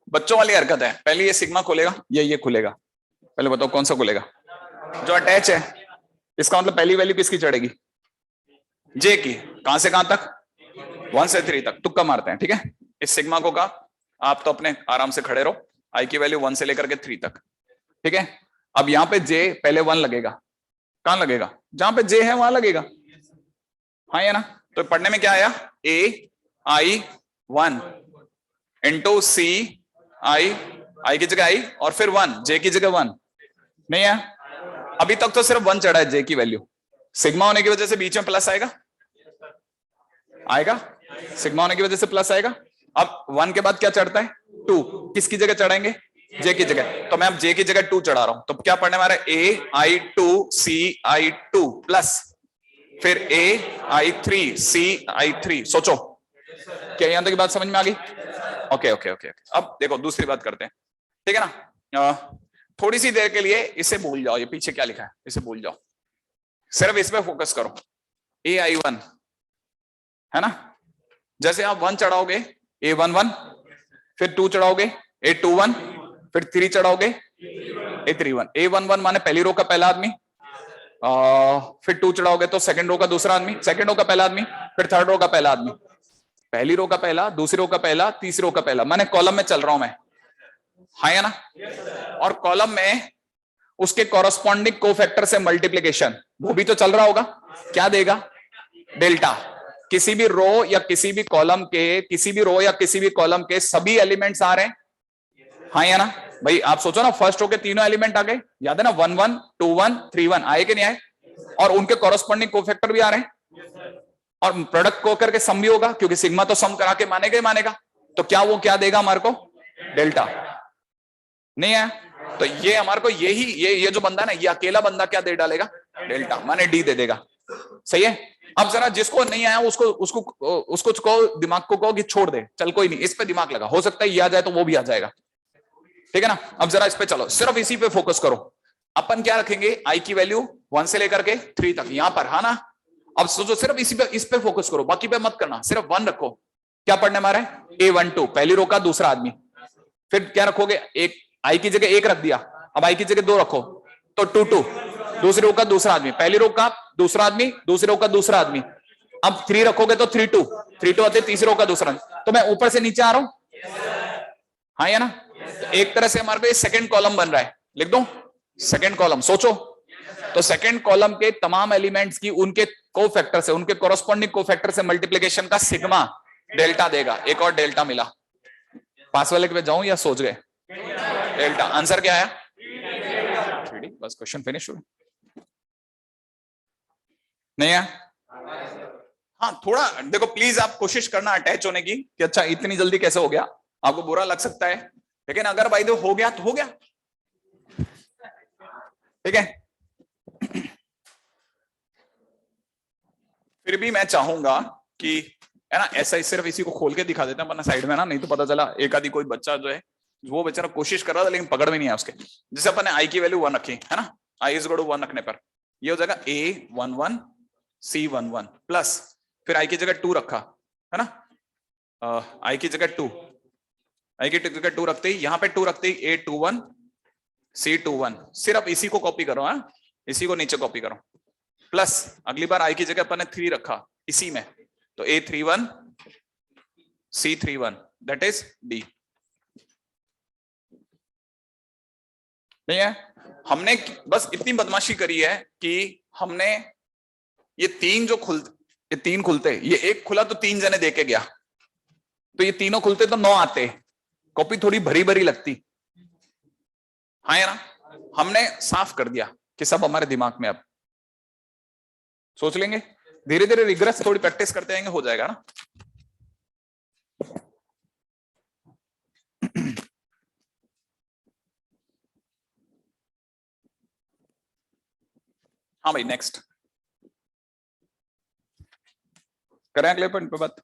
बच्चों वाली हरकत है, पहले ये सिग्मा खुलेगा, ये खुलेगा, पहले बताओ कौन सा खुलेगा, जो अटैच है, इसका मतलब पहली वैल्यू किसकी चढ़ेगी, जे की, कहां से कहां तक, 1 से 3 तक, तुक्का मारते हैं। ठीक है, इस सिग्मा को का आप तो अपने आराम से खड़े रहो, आई की वैल्यू 1 से लेकर के 3 तक। ठीक है, अब यहाँ पे जे पहले 1 लगेगा, कहां लगेगा, जहां पे जे है वहां लगेगा, हाँ या ना, तो पढ़ने में क्या आया, AI1 इंटू आई की जगह आई और फिर 1, जे की जगह 1, नहीं है, अभी तक तो सिर्फ 1 चढ़ा है जे की वैल्यू, सिग्मा होने की वजह से बीच में प्लस आएगा, सिग्मा होने की वजह से प्लस आएगा। अब 1 के बाद क्या चढ़ता है, 2, किसकी जगह चढ़ाएंगे, जे की जगह, तो मैं अब जे की जगह 2 चढ़ा रहा हूं, तो क्या पढ़ने वाला है, AI2 CI2 प्लस फिर AI3 CI3, सोचो क्या यहां तक की बात समझ में आ गई, ओके ओके ओके। अब देखो दूसरी बात करते हैं, ठीक है ना, थोड़ी सी देर के लिए इसे भूल जाओ, ये पीछे क्या लिखा है इसे भूल जाओ, सिर्फ इस पे फोकस करो, AI1 है ना, जैसे आप 1 चढ़ाओगे A11, फिर 2 चढ़ाओगे A21, फिर 3 चढ़ाओगे A31, A11 माने पहली रो का पहला आदमी, फिर 2 चढ़ाओगे तो सेकंड रो का दूसरा आदमी, सेकंड रो का पहला आदमी, फिर थर्ड रो का पहला आदमी, पहली रो का पहला, दूसरी रो का पहला, तीसरी रो का पहला, माने कॉलम में चल रहा हूं मैं, हाँ या ना, और कॉलम में उसके कॉरस्पॉन्डिंग कोफैक्टर से मल्टीप्लीकेशन, वो भी तो चल रहा होगा, क्या देगा? डेल्टा। किसी भी रो या किसी भी कॉलम के, किसी भी रो या किसी भी कॉलम के सभी एलिमेंट्स आ रहे हैं, हाँ या ना भाई? आप सोचो ना, फर्स्ट रो के तीनों एलिमेंट आ गए, याद है ना, 1 1 2 1 3 1, आए कि नहीं आए? और उनके कॉरस्पॉन्डिंग कोफैक्टर भी आ रहे हैं, और प्रोडक्ट को करके सम भी होगा, क्योंकि सिग्मा तो सम करा के मानेगा ही मानेगा। तो क्या वो क्या देगा हमारे को? डेल्टा। नहीं है तो ये हमारे को यही ये जो बंदा है ना, ये अकेला बंदा क्या दे डालेगा? डेल्टा, माने डी दे देगा। सही है। अब जरा जिसको नहीं आया उसको उसको उसको कहो, दिमाग को कहो कि छोड़ दे, चल कोई नहीं, इस पे दिमाग लगा, हो सकता है ये आ जाए तो वो भी आ जाएगा। ठीक है ना? अब जरा इस पे चलो, सिर्फ इसी पे फोकस करो। अपन क्या रखेंगे? आई की वैल्यू 1 से लेकर के 3 तक यहां पर, है ना? अब सोचो, सिर्फ इसी पे, इस पे फोकस करो, बाकी पे मत करना, सिर्फ 1 रखो। क्या पढ़ने हमारे? A12 पहली रो का दूसरा आदमी। फिर क्या रखोगे? एक आई की जगह 1 रख दिया, अब आई की जगह 2 रखो, तो 2 2 दूसरी रो का दूसरा आदमी, पहली रो का दूसरा आदमी, दूसरी रो का दूसरा आदमी। अब 3 रखोगे तो 3 2 3 2 आते, तीसरी रो का दूसरा आदमी। तो मैं ऊपर से नीचे आ रहा हूं, हाँ या ना? तो एक तरह से हमारे को ये सेकंड कॉलम बन रहा है, लिख दो सेकंड कॉलम। सोचो, तो सेकंड कॉलम के तमाम एलिमेंट्स की उनके कोफैक्टर से, उनके कॉरस्पॉन्डिंग कोफैक्टर से मल्टीप्लिकेशन का सिग्मा डेल्टा देगा। एक और डेल्टा मिला। पास वाले पे जाऊं या सोच गए? डेल्टा। आंसर क्या है? बस क्वेश्चन फिनिश हुआ। नहीं है? हाँ, थोड़ा देखो प्लीज, आप कोशिश करना अटैच होने की, कि अच्छा इतनी जल्दी कैसे हो गया। आपको बुरा लग सकता है, लेकिन अगर भाई तो हो गया तो हो गया। ठीक है। फिर भी मैं चाहूंगा कि, है ना, ऐसा ही सिर्फ इसी को खोल के दिखा देते हैं अपना साइड में ना, नहीं तो पता चला एक आदि कोई बच्चा जो है वो बेचारा कोशिश कर रहा था लेकिन पकड़ में नहीं आया उसके। जैसे अपन ने आई की वैल्यू 1 रखी है ना, आई इज इक्वल टू 1 रखने पर ये हो जाएगा A11 C11 प्लस, फिर आई की जगह 2 रखा, है ना, आई की जगह 2, आई की जगह 2 रखते ही यहां पे 2 रखते ही A21 C21, सिर्फ इसी को कॉपी करो, हाँ इसी को नीचे कॉपी करो, प्लस अगली बार आई की जगह अपन ने 3 रखा इसी में, तो A31 C31 that is D। नहीं है? हमने बस इतनी बदमाशी करी है कि हमने ये 3 जो ये 3 खुलते, ये एक खुला तो 3 जने देके गया, तो ये तीनों खुलते तो 9 आते, कॉपी थोड़ी भरी भरी लगती, हाँ या ना? हमने साफ कर दिया कि सब हमारे दिमाग में, अब सोच लेंगे, धीरे धीरे रिग्रेस थोड़ी प्रैक्टिस करते जाएंगे, हो जाएगा ना। हाँ भाई, नेक्स्ट करें अगले पॉइंट पे बात।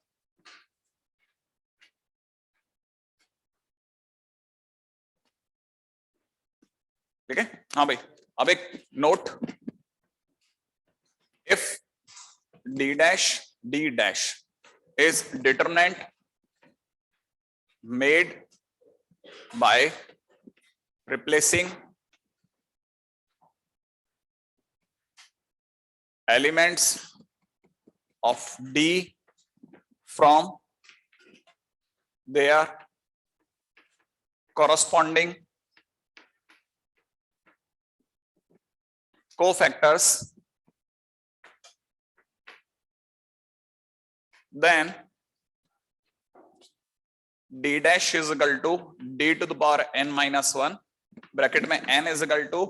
ठीक है, हाँ भाई, अब एक note, if D dash D dash is determinant made by replacing elements of D from their corresponding cofactors, then D dash is equal to D to the power n minus 1, bracket में n is equal to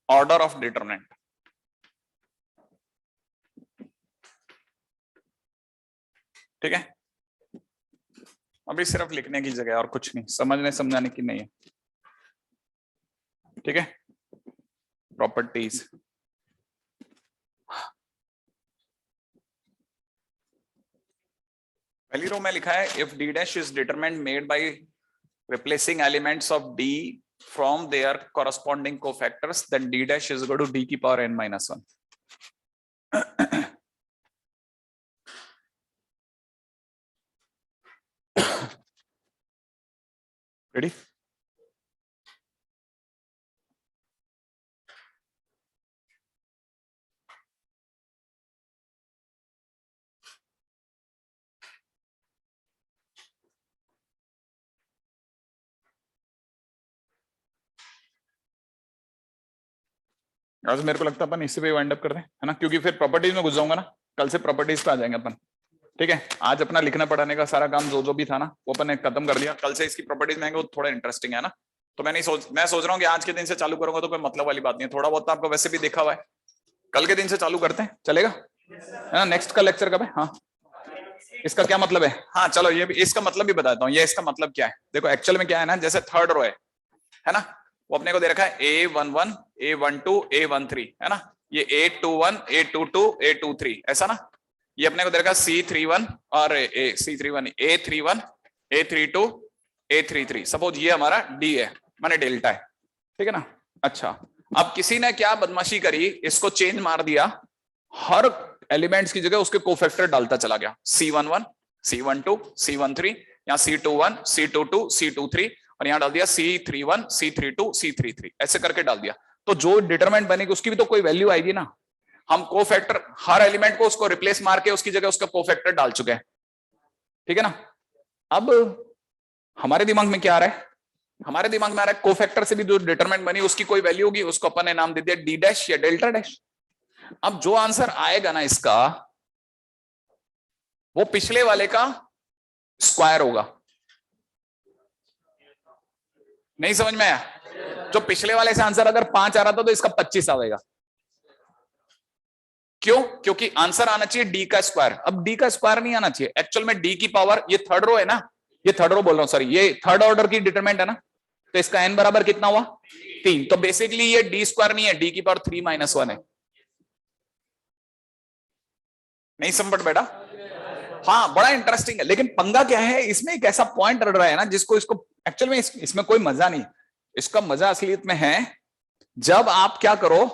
order of determinant. ठीक है, अभी सिर्फ लिखने की जगह और कुछ नहीं, समझने समझाने की नहीं है। ठीक है, प्रॉपर्टीज, पहली रो में लिखा है if D dash is determinant made by replacing elements of D from their corresponding cofactors, then D dash is equal to D की power n minus 1। रेडी? आज मेरे को लगता है अपन इसी पे वाइंड अप कर दें, है ना, क्योंकि फिर प्रॉपर्टीज में घुस जाऊंगा ना, कल से प्रॉपर्टीज पे आ जाएंगे अपन। ठीक है, आज अपना लिखना पढ़ाने का सारा काम जो भी था ना वो अपन ने खत्म कर दिया, कल से इसकी प्रॉपर्टीज में आएंगे, वो थोड़ा इंटरेस्टिंग है ना। तो मैं सोच रहा हूँ कि आज के दिन से चालू करूंगा तो कोई मतलब वाली बात नहीं है, थोड़ा बहुत तो आपको वैसे भी देखा हुआ है, कल के दिन से चालू करते हैं, चलेगा, है ना। नेक्स्ट का लेक्चर कब है? हाँ, इसका क्या मतलब है? हाँ चलो ये भी इसका मतलब भी बताता हूँ, ये इसका मतलब क्या है। देखो एक्चुअल में क्या है ना, जैसे थर्ड रो है ना, वो अपने को दे रखा है A11 A12 A13, है ना, ये A21 A22 A23, ऐसा ना। ये अपने को दे रखा है C31 और C31 A31 A32 A33, suppose ये हमारा D है, माने डेल्टा है, ठीक है ना। अच्छा, अब किसी ने क्या बदमाशी करी, इसको चेंज मार दिया, हर एलिमेंट्स की जगह उसके कोफैक्टर डालता चला गया, C11 C12 C13, यहाँ C21 C22 C23, और यहाँ डाल दिया C31 C32 C33, ऐसे करके डाल दिया। तो जो डिटरमिनेंट बनेगी उसकी भी तो कोई वैल्यू आएगी ना। हम कोफैक्टर हर एलिमेंट को उसको रिप्लेस मार के उसकी जगह उसका कोफैक्टर डाल चुके हैं, ठीक है ना। अब हमारे दिमाग में क्या आ रहा है? हमारे दिमाग में आ रहा है कोफैक्टर से भी जो डिटरमिनेंट बनी उसकी कोई वैल्यू होगी, उसको अपन ने नाम दे दिया डी डैश या डेल्टा डैश। अब जो आंसर आएगा ना इसका, वो पिछले वाले का स्क्वायर होगा। नहीं समझ में आया? जो पिछले वाले से आंसर अगर 5 आ रहा था तो इसका 25 आएगा। क्यों? क्योंकि आंसर आना चाहिए डी का स्क्वायर। अब डी का स्क्वायर नहीं आना चाहिए, एक्चुअल में डी की पावर, ये थर्ड रो है ना, ये थर्ड रो बोल रहा हूं सॉरी, ये थर्ड ऑर्डर की डिटरमिनेंट है ना, तो इसका एन बराबर कितना हुआ? 3। तो बेसिकली ये डी स्क्वायर नहीं है, डी की पावर 3 - 1 है। नहीं समझ बेटा? हाँ, बड़ा इंटरेस्टिंग है, लेकिन पंगा क्या है इसमें, एक ऐसा पॉइंट रह रहा है ना जिसको इसको एक्चुअल में इसमें कोई मजा नहीं। इसका मजा असलियत में है जब आप क्या करो,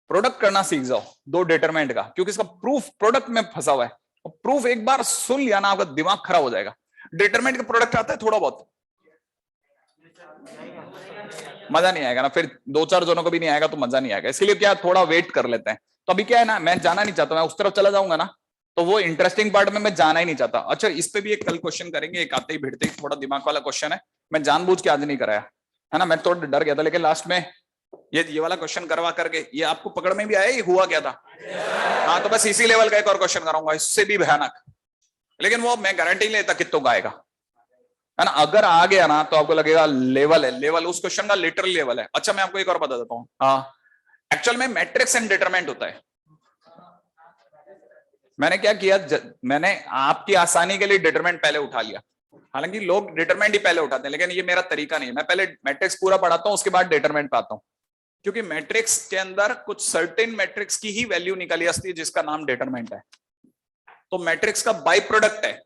प्रोडक्ट करना सीख जाओ दो डिटरमिनेंट का, क्योंकि इसका प्रूफ प्रोडक्ट में फंसा हुआ है। और प्रूफ एक बार सुन लिया ना, आपका दिमाग खराब हो जाएगा। डिटरमिनेंट का प्रोडक्ट आता है थोड़ा बहुत, मजा नहीं आएगा ना, फिर 2-4 जनों को भी नहीं आएगा तो मजा नहीं आएगा। इसलिए क्या, थोड़ा वेट कर लेते हैं। तो अभी क्या है ना, मैं जाना नहीं चाहता, मैं उस तरफ चला जाऊंगा ना तो वो इंटरेस्टिंग पार्ट में मैं जाना ही नहीं चाहता। अच्छा, इस पे भी एक कल क्वेश्चन करेंगे, एक आते ही भिड़ते ही थोड़ा दिमाग वाला क्वेश्चन है, मैं जानबूझ के आज नहीं कराया, है ना। मैं थोड़ा डर गया था, लेकिन लास्ट में ये वाला क्वेश्चन करवा करके ये आपको पकड़ में भी आया, ये हुआ क्या था। हाँ, तो बस इसी लेवल का एक और क्वेश्चन कराऊंगा, इससे भी भयानक, लेकिन वो मैं गारंटी नहीं लेता कितनों का आएगा, है ना। अगर आ गया ना तो आपको लगेगा लेवल है, लेवल उस क्वेश्चन का लिटरल लेवल है। अच्छा, मैं आपको एक और बता देता हूँ, हाँ, एक्चुअल में मैट्रिक्स एंड डिटरमिनेंट होता है। मैंने क्या किया, मैंने आपकी आसानी के लिए डिटरमिनेंट पहले उठा लिया, हालांकि लोग डिटरमिनेंट ही पहले उठाते हैं, लेकिन ये मेरा तरीका नहीं है। मैं पहले मैट्रिक्स पूरा पढ़ाता हूँ, उसके बाद डिटरमिनेंट पे आता हूँ, क्योंकि मैट्रिक्स के अंदर कुछ सर्टेन मैट्रिक्स की ही वैल्यू निकली आती है जिसका नाम डिटरमिनेंट है। तो मैट्रिक्स का बाई प्रोडक्ट है।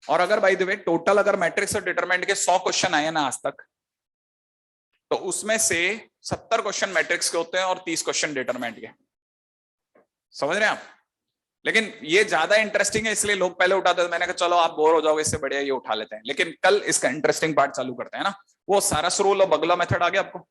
और अगर बाय द वे टोटल अगर मैट्रिक्स और डिटरमिनेंट के 100 क्वेश्चन आए ना आज तक, तो उसमें से 70 क्वेश्चन मैट्रिक्स के होते हैं और 30 क्वेश्चन डिटरमिनेंट के। समझ रहे हैं आप? लेकिन ये ज्यादा इंटरेस्टिंग है, इसलिए लोग पहले उठाते थे। मैंने कहा चलो आप बोर हो जाओगे, इससे बढ़िया ये उठा लेते हैं। लेकिन कल इसका इंटरेस्टिंग पार्ट चालू करते हैं ना। वो सारस रूल और बगला मेथड आ गया आपको?